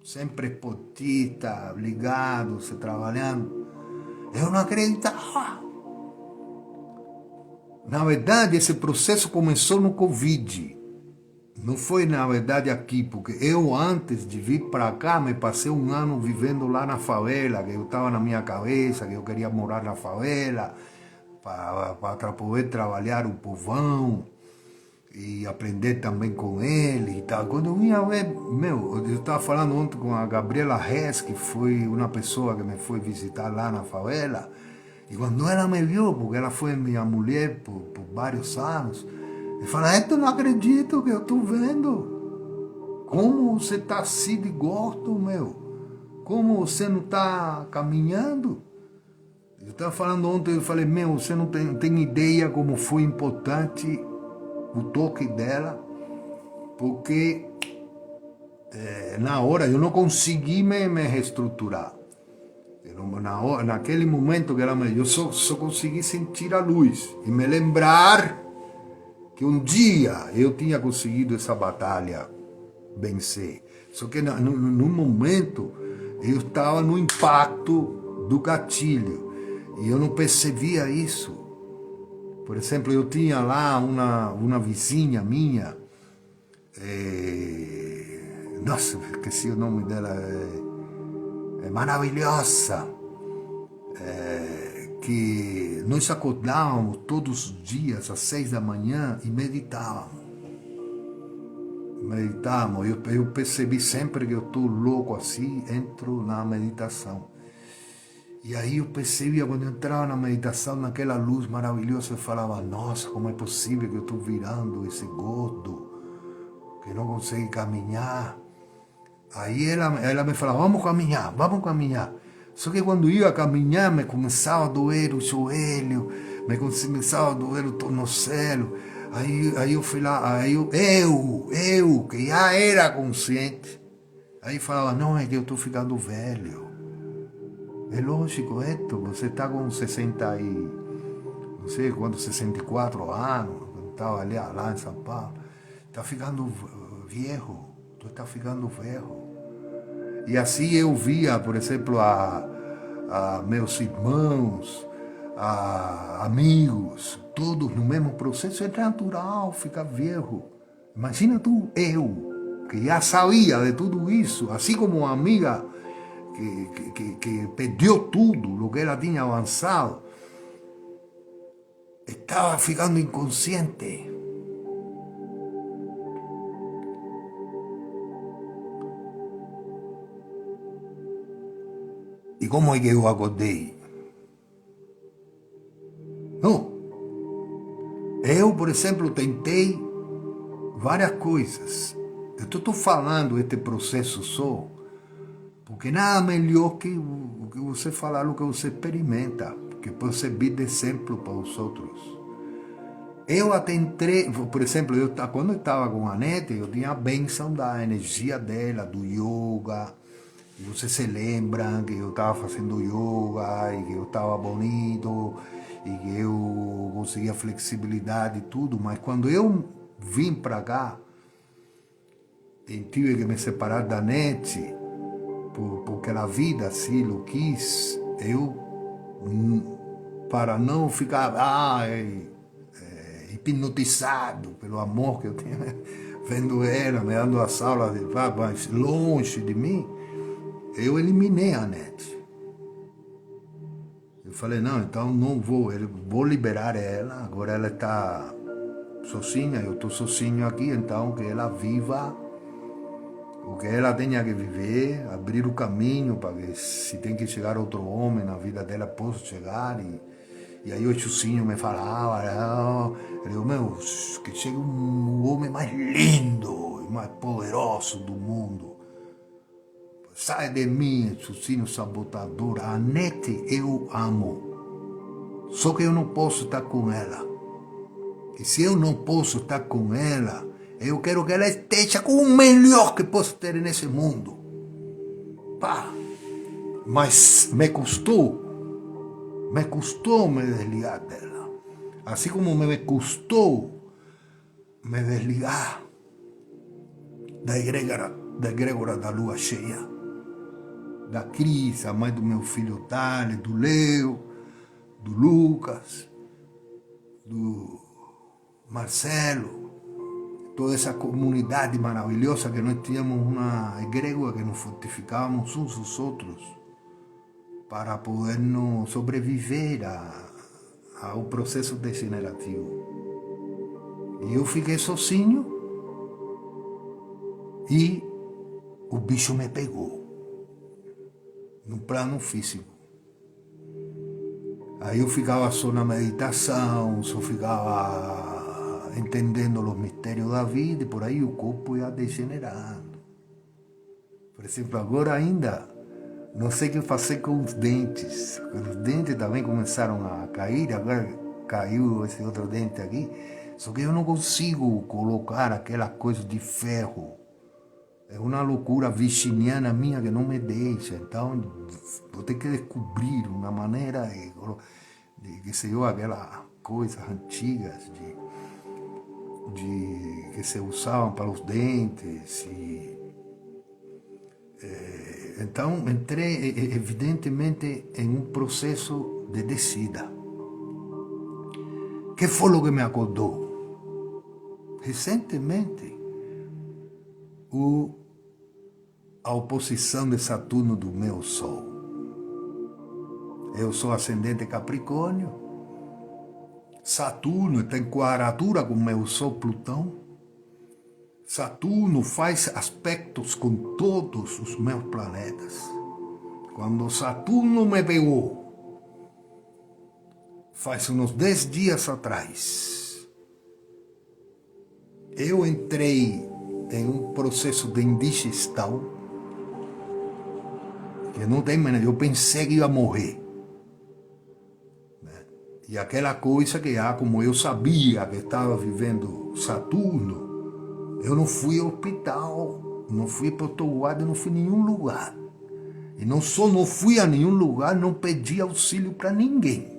sempre esportista, ligado, se trabalhando. Eu não acreditava. Na verdade, esse processo começou no Covid. Não foi, na verdade, aqui, porque eu, antes de vir para cá, me passei um ano vivendo lá na favela, que eu estava na minha cabeça, que eu queria morar na favela, para poder trabalhar o povão e aprender também com ele e tal. Quando eu vinha ver, eu estava falando ontem com a Gabriela Reis, que foi uma pessoa que me foi visitar lá na favela, e quando ela me viu, porque ela foi minha mulher por vários anos, ele falou: eu não acredito que eu estou vendo. Como você está assim de gordo, Como você não está caminhando? Eu estava falando ontem, eu falei: você não tem ideia como foi importante o toque dela, porque na hora eu não consegui me reestruturar. Naquele momento que ela eu só consegui sentir a luz e me lembrar que um dia eu tinha conseguido essa batalha vencer. Só que no momento eu estava no impacto do gatilho e eu não percebia isso. Por exemplo, eu tinha lá uma vizinha minha, nossa, esqueci o nome dela, é maravilhosa, que nós acordávamos todos os dias às 6 da manhã e meditávamos. Eu percebi sempre que eu estou louco assim, entro na meditação. E aí eu percebia, quando eu entrava na meditação, naquela luz maravilhosa, eu falava: nossa, como é possível que eu estou virando esse gordo, que não consegue caminhar? Aí ela me falava: vamos caminhar. Só que quando eu ia caminhar, me começava a doer o joelho, me começava a doer o tornozelo. Aí eu fui lá, eu que já era consciente, aí falava: não, é que eu estou ficando velho. É lógico, Héctor, você está com não sei quando, 64 anos, quando estava ali lá em São Paulo. Está ficando viejo, tu está ficando velho. E assim eu via, por exemplo, a meus irmãos, a amigos, todos no mesmo processo. É natural ficar viejo. Imagina tu, eu, que já sabia de tudo isso, assim como uma amiga que perdeu tudo, o que ela tinha avançado, estava ficando inconsciente. E como é que eu acordei? Não. Eu, por exemplo, tentei várias coisas. Eu estou falando este processo só, porque nada melhor que o que você falar o que você experimenta, que pode servir de exemplo para os outros. Eu até entrei, por exemplo, quando eu estava com a Nete, eu tinha a bênção da energia dela, do yoga. E vocês se lembram que eu estava fazendo yoga e que eu estava bonito e que eu conseguia flexibilidade e tudo, mas quando eu vim para cá e tive que me separar da Nete, porque a vida assim o quis, eu, para não ficar hipnotizado pelo amor que eu tinha, vendo ela, me dando as aulas de mais longe de mim, eu eliminei a Nete. Eu falei, não, então não vou, eu vou liberar ela, agora ela está sozinha, eu estou sozinho aqui, então que ela viva o que ela tenha que viver, abrir o caminho para que se tem que chegar outro homem na vida dela, possa chegar. E aí o Chucinho me falava, eu digo, meu, que chegue um homem mais lindo e mais poderoso do mundo. Sai de mim, Chucinho sabotador. A Nete eu amo. Só que eu não posso estar com ela. E se eu não posso estar com ela, eu quero que ela esteja com o melhor que posso ter nesse mundo. Pá. Mas me custou me desligar dela. Assim como me custou me desligar da egrégora da lua cheia, da Cris, a mãe do meu filho Thales, do Leo, do Lucas, do Marcelo, toda essa comunidade maravilhosa que nós tínhamos uma egrégora que nos fortificávamos uns aos outros para podermos sobreviver ao processo degenerativo. E eu fiquei sozinho e o bicho me pegou no plano físico. Aí eu ficava só na meditação, só ficava entendendo os mistérios da vida e por aí o corpo ia degenerando. Por exemplo, agora ainda não sei o que fazer com os dentes. Os dentes também começaram a cair, agora caiu esse outro dente aqui. Só que eu não consigo colocar aquela coisa de ferro. É uma loucura virginiana minha que não me deixa. Então, vou ter que descobrir uma maneira de que sei eu, aquelas coisas antigas que se usavam para os dentes. Então, entrei evidentemente em um processo de descida. Que foi o que me acordou? Recentemente, a oposição de Saturno do meu Sol. Eu sou ascendente Capricórnio. Saturno está em quadratura com meu Sol Plutão. Saturno faz aspectos com todos os meus planetas. Quando Saturno me pegou, faz uns 10 dias atrás, eu entrei em um processo de indigestão que não tem maneira. Eu pensei que ia morrer. E aquela coisa que como eu sabia que estava vivendo Saturno, eu não fui ao hospital, não fui para outro guarda, não fui a nenhum lugar. E não só não fui a nenhum lugar, não pedi auxílio para ninguém.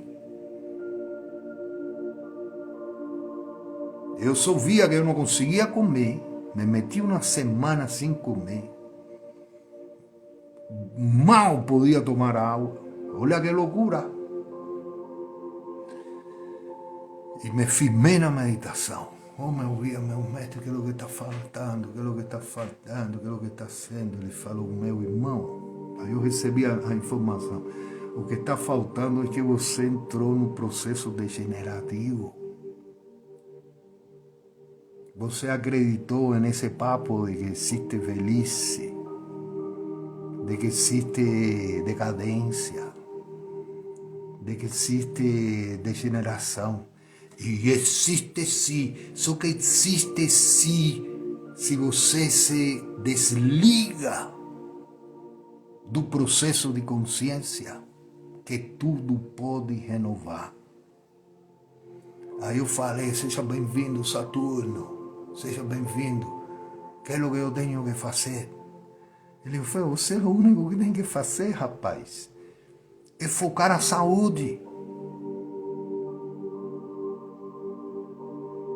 Eu só via que eu não conseguia comer, me meti uma semana sem comer, mal podia tomar água, olha que loucura. E me firmei na meditação. Oh, meu guia, meu mestre, que é o que está faltando, que é o que está faltando, que é o que está sendo. Ele falou, meu irmão. Aí eu recebi a informação. O que está faltando é que você entrou no processo degenerativo. Você acreditou nesse papo de que existe velhice, de que existe decadência, de que existe degeneração. E existe sim, só que existe sim se você se desliga do processo de consciência, que tudo pode renovar. Aí eu falei, seja bem-vindo, Saturno, seja bem-vindo, que é o que eu tenho que fazer? Ele falou, você é o único que tem que fazer, rapaz, é focar na saúde.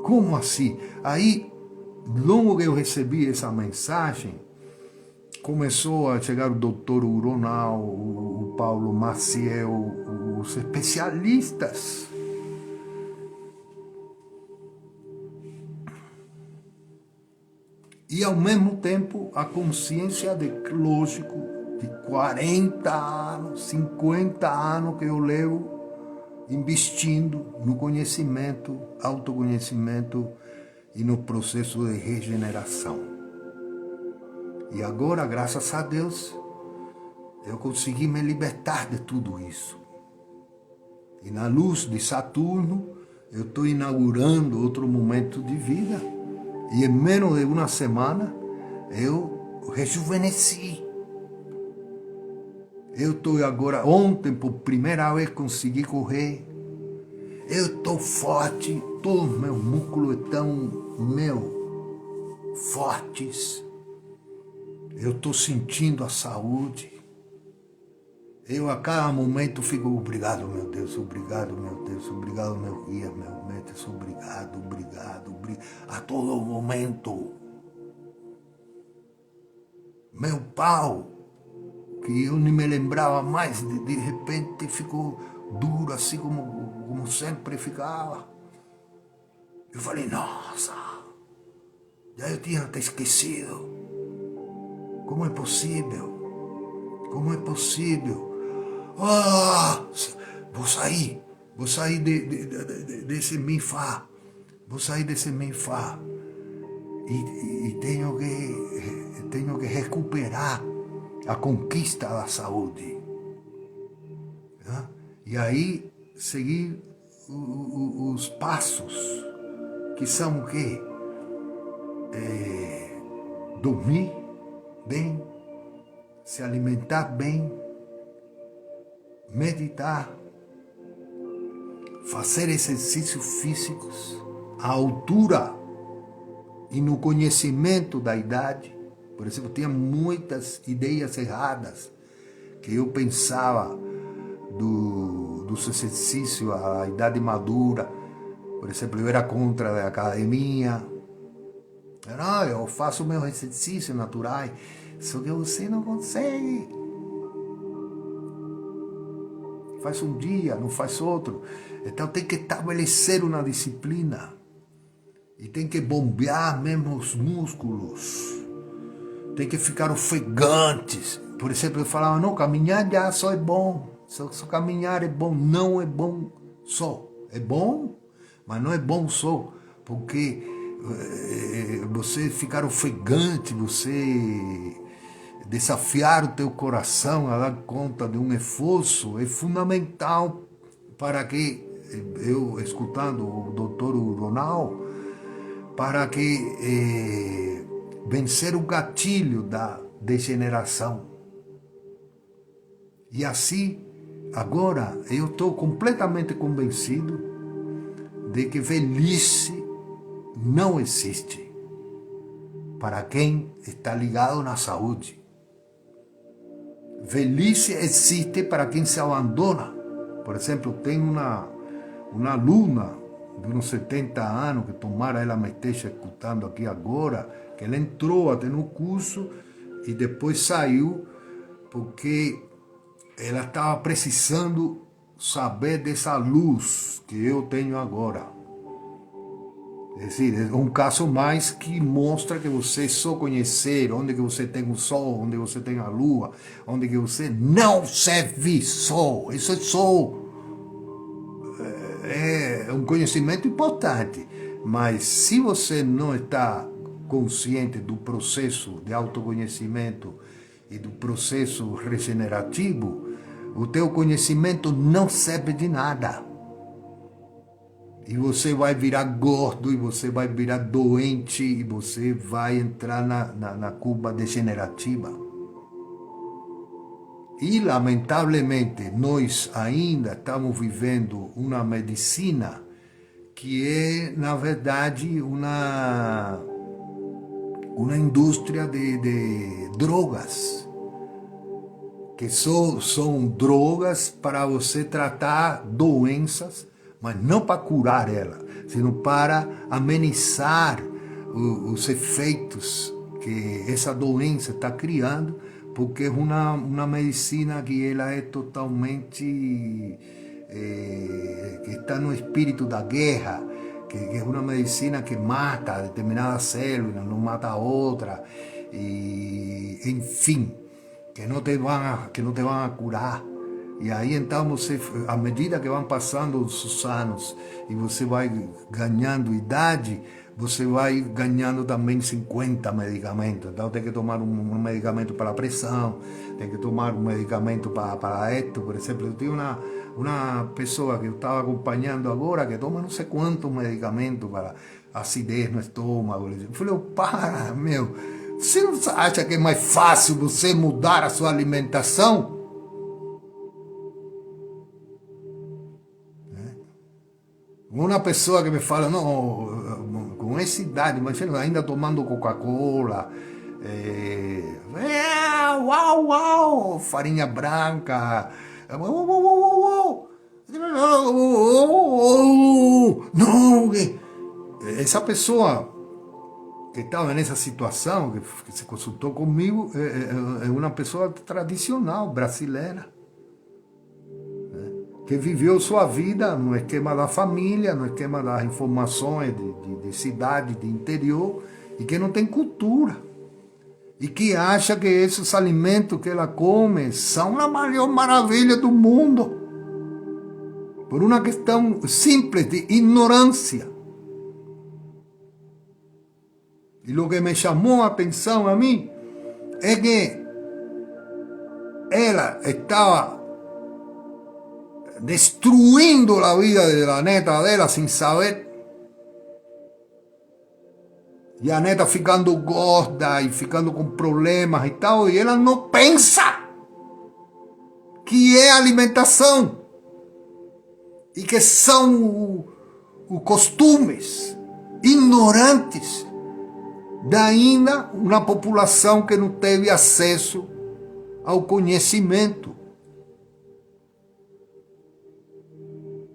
Como assim? Aí, logo que eu recebi essa mensagem, começou a chegar o doutor Uronal, o Paulo Maciel, os especialistas. E ao mesmo tempo a consciência de, lógico, de 40 anos, 50 anos que eu levo investindo no conhecimento, autoconhecimento e no processo de regeneração. E agora, graças a Deus, eu consegui me libertar de tudo isso. E na luz de Saturno, eu estou inaugurando outro momento de vida. E em menos de uma semana, eu rejuvenesci. Eu estou agora, ontem, por primeira vez, consegui correr. Eu estou forte, todos os meus músculos estão, fortes. Eu estou sentindo a saúde. Eu a cada momento fico, obrigado, meu Deus, obrigado, meu Deus, obrigado, meu guia, meu mestre, obrigado, obrigado, obrigado. A todo momento. Meu pau, que eu nem me lembrava mais, de repente ficou duro, assim como sempre ficava. Eu falei, nossa, já eu tinha até esquecido. Como é possível? Como é possível? Ah, vou sair desse mifá, vou sair desse mifá. E tenho que recuperar a conquista da saúde. Tá? E aí, seguir os passos, que são o quê? Dormir bem, se alimentar bem, meditar, fazer exercícios físicos à altura e no conhecimento da idade. Por exemplo, tinha muitas ideias erradas que eu pensava dos exercícios à idade madura. Por exemplo, eu era contra a academia. Não, eu faço meus exercícios naturais, só que você não consegue. Faz um dia, não faz outro. Então tem que estabelecer uma disciplina. E tem que bombear mesmo os músculos. Tem que ficar ofegantes. Por exemplo, eu falava, não, caminhar já só é bom. Só caminhar é bom. Não é bom só. É bom, mas não é bom só. Porque você ficar ofegante, você desafiar o teu coração a dar conta de um esforço é fundamental para que, eu escutando o doutor Ronald, para que vencer o gatilho da degeneração. E assim, agora, eu estou completamente convencido de que velhice não existe para quem está ligado na saúde. Velhice existe para quem se abandona. Por exemplo, tem uma aluna de uns 70 anos, que tomara ela me esteja escutando aqui agora, que ela entrou até no curso e depois saiu porque ela estava precisando saber dessa luz que eu tenho agora. É decir, é um caso mais que mostra que você só conhecer onde que você tem o sol, onde você tem a lua, onde que você não serve só. Isso é só é um conhecimento importante. Mas se você não está consciente do processo de autoconhecimento e do processo regenerativo, o teu conhecimento não serve de nada. E você vai virar gordo, e você vai virar doente, e você vai entrar na curva degenerativa. E, lamentavelmente, nós ainda estamos vivendo uma medicina que é, na verdade, uma indústria de drogas, que só são drogas para você tratar doenças, mas não para curar ela, sino para amenizar os efeitos que essa doença está criando, porque é uma medicina que ela é totalmente, que está no espírito da guerra, que é uma medicina que mata determinada célula, não mata a outra, e, enfim, que não te vão a curar. E aí então você, à medida que vão passando os anos e você vai ganhando idade, você vai ganhando também 50 medicamentos. Então tem que tomar um medicamento para a pressão, tem que tomar um medicamento para esto. Por exemplo, eu tenho uma pessoa que eu estava acompanhando agora que toma não sei quantos medicamentos para acidez no estômago. Eu falei, para, meu, você não acha que é mais fácil você mudar a sua alimentação? Uma pessoa que me fala, não, com essa idade, imagina, ainda tomando Coca-Cola, uau, uau, farinha branca, não, essa pessoa que estava nessa situação, que se consultou comigo, é uma pessoa tradicional, brasileira, que viveu sua vida no esquema da família, no esquema das informações de cidade, de interior, e que não tem cultura. E que acha que esses alimentos que ela come são a maior maravilha do mundo. Por uma questão simples de ignorância. E o que me chamou a atenção a mim é que ela estava destruindo a vida de la neta dela sin saber. E a neta ficando gorda e ficando com problemas e tal. E ela não pensa que é alimentação. E que são os costumes ignorantes da ainda uma população que não teve acesso ao conhecimento.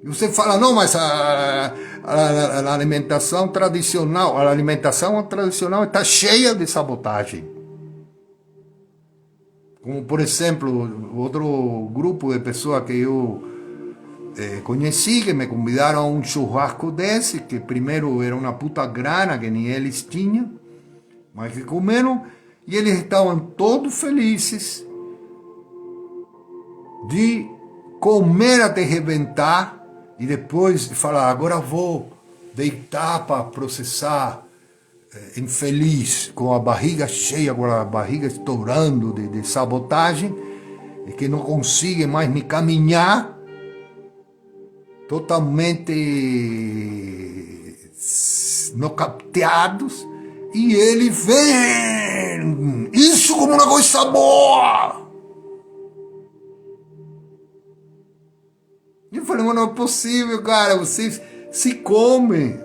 E você fala, não, mas a alimentação tradicional, está cheia de sabotagem. Como, por exemplo, outro grupo de pessoas que eu conheci, que me convidaram a um churrasco desse, que primeiro era uma puta grana que nem eles tinham, mas que comeram, e eles estavam todos felizes de comer até rebentar, e depois falar, agora vou deitar para processar, infeliz, com a barriga cheia, com a barriga estourando de sabotagem, e que não conseguem mais nem caminhar, totalmente nocauteados, e ele vê isso como uma coisa boa. Eu falei, mas não é possível, cara, vocês se comem.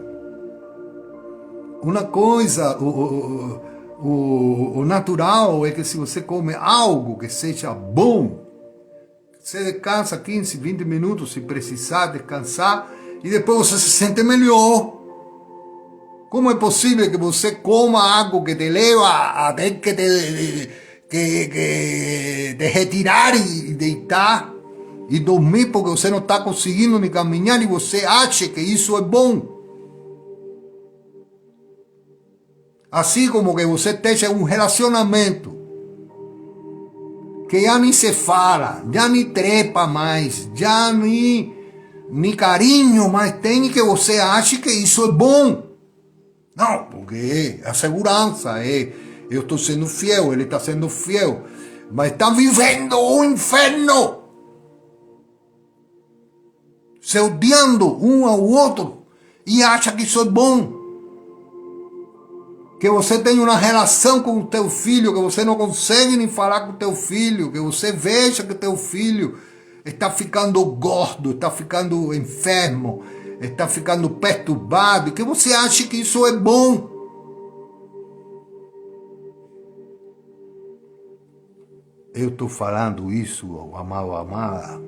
Uma coisa, o natural é que se você come algo que seja bom, você descansa 15, 20 minutos se precisar descansar, e depois você se sente melhor. Como é possível que você coma algo que te leva a ter que te retirar e deitar e dormir porque você não está conseguindo nem caminhar e você acha que isso é bom? Assim como que você esteja em um relacionamento que já nem se fala, já nem trepa mais, já nem carinho mais tem, que você acha que isso é bom. Não, porque a segurança é, eu estou sendo fiel, ele está sendo fiel, mas está vivendo um inferno, se odiando um ao outro e acha que isso é bom. Que você tem uma relação com o teu filho, que você não consegue nem falar com o teu filho, que você veja que teu filho está ficando gordo, está ficando enfermo, está ficando perturbado, e que você acha que isso é bom. Eu estou falando isso, amado, amada,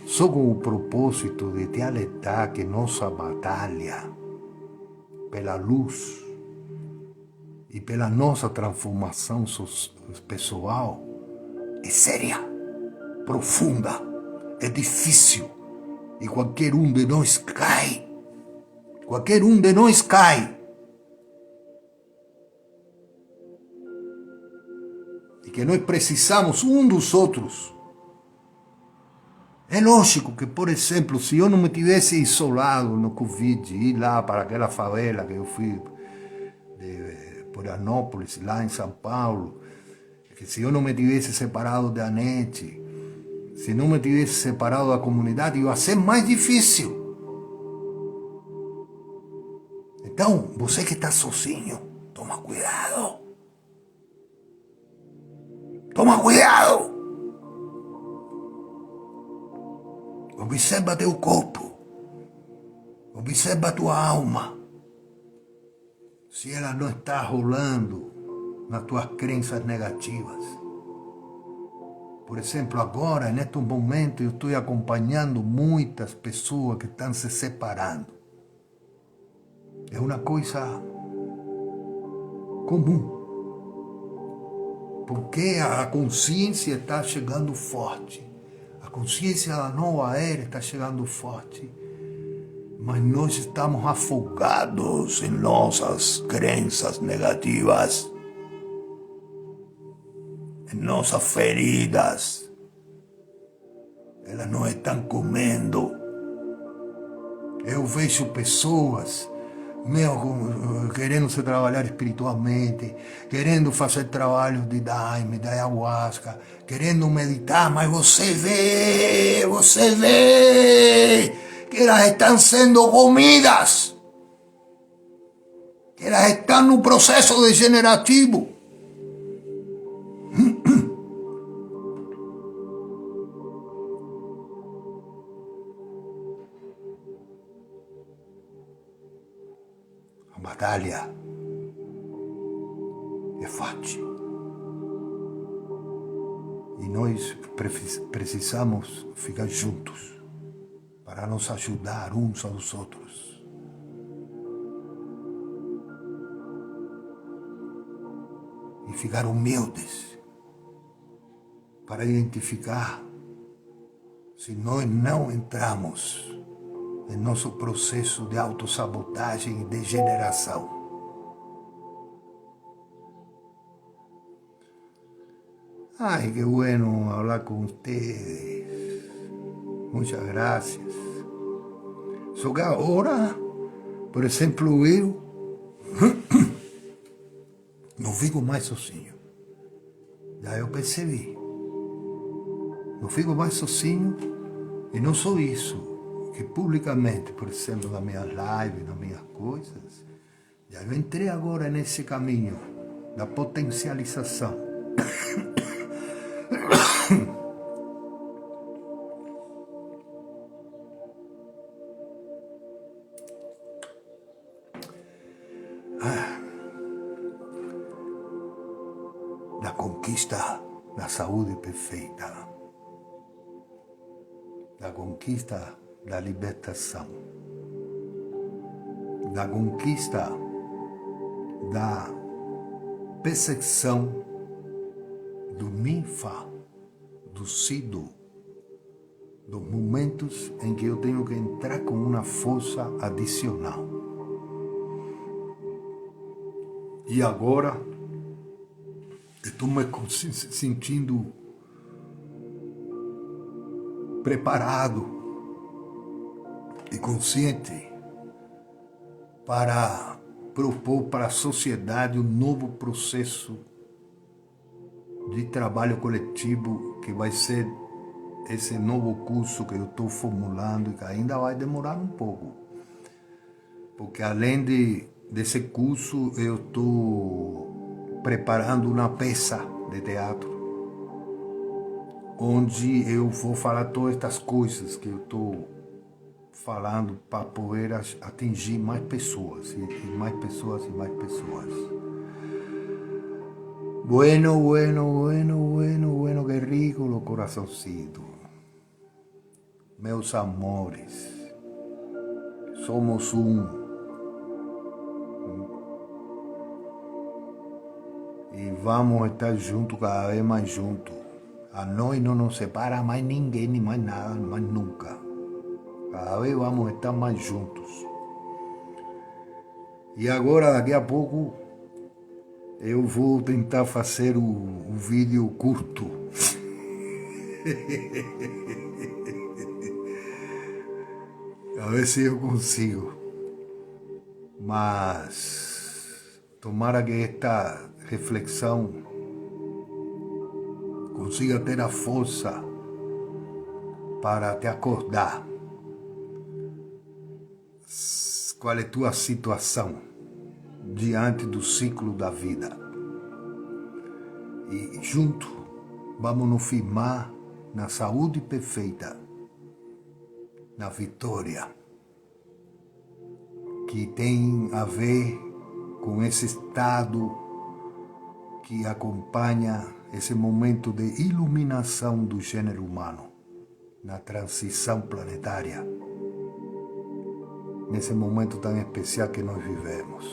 só com o propósito de te alertar que nossa batalha pela luz e pela nossa transformação pessoal é séria, profunda, é difícil. E qualquer um de nós cai. Qualquer um de nós cai. E que nós precisamos um dos outros. É lógico que, por exemplo, se eu não me tivesse isolado no Covid, ir lá para aquela favela que eu fui de Florianópolis, lá em São Paulo, que se eu não me tivesse separado da NET, se não me tivesse separado da comunidade, ia ser mais difícil. Então, você que está sozinho, toma cuidado. Toma cuidado. Observa teu corpo. Observa tua alma. Se ela não está rolando nas tuas crenças negativas. Por exemplo, agora, neste momento, eu estou acompanhando muitas pessoas que estão se separando. É uma coisa comum. Porque a consciência está chegando forte. A consciência da nova era está chegando forte. Mas nós estamos afogados em nossas crenças negativas. Em nossas feridas. Elas não estão comendo. Eu vejo pessoas querendo se trabalhar espiritualmente, querendo fazer trabalhos de daime, de ayahuasca, querendo meditar, mas você vê que elas estão sendo comidas, que elas estão no processo degenerativo. A batalha é forte. E nós precisamos ficar juntos para nos ajudar uns aos outros. E ficar humildes para identificar se nós não entramos em nosso processo de autossabotagem e degeneração. Ai, qué bueno hablar con ustedes. Muchas gracias. Só que agora, por exemplo, eu não fico mais sozinho. Já eu percebi. Não fico mais sozinho e não só isso. Que publicamente, por exemplo, nas minhas lives, nas minhas coisas, já eu entrei agora nesse caminho da potencialização. Da conquista da saúde perfeita. Da conquista da libertação, da conquista, da percepção do ninfa, do sido, dos momentos em que eu tenho que entrar com uma força adicional. E agora, estou me sentindo preparado e consciente para propor para a sociedade um novo processo de trabalho coletivo que vai ser esse novo curso que eu estou formulando e que ainda vai demorar um pouco. Porque além desse curso, eu estou preparando uma peça de teatro, onde eu vou falar todas estas coisas que eu estou falando para poder atingir mais pessoas, e mais pessoas, e mais pessoas. Bueno, que rico o coraçãozinho. Meus amores, somos e vamos estar juntos, cada vez mais juntos. A nós não nos separa mais ninguém, nem mais nada, mais nunca. Cada vez vamos estar mais juntos. E agora, daqui a pouco, eu vou tentar fazer o vídeo curto. A ver se eu consigo. Mas tomara que esta reflexão consiga ter a força para te acordar. Qual é a tua situação diante do ciclo da vida? E junto vamos nos firmar na saúde perfeita, na vitória, que tem a ver com esse estado que acompanha esse momento de iluminação do gênero humano, na transição planetária, nesse momento tão especial que nós vivemos.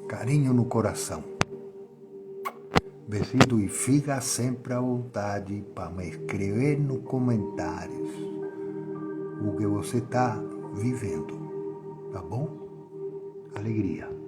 Carinho no coração. Besito, e fica sempre à vontade para me escrever nos comentários o que você está vivendo, tá bom? Alegria.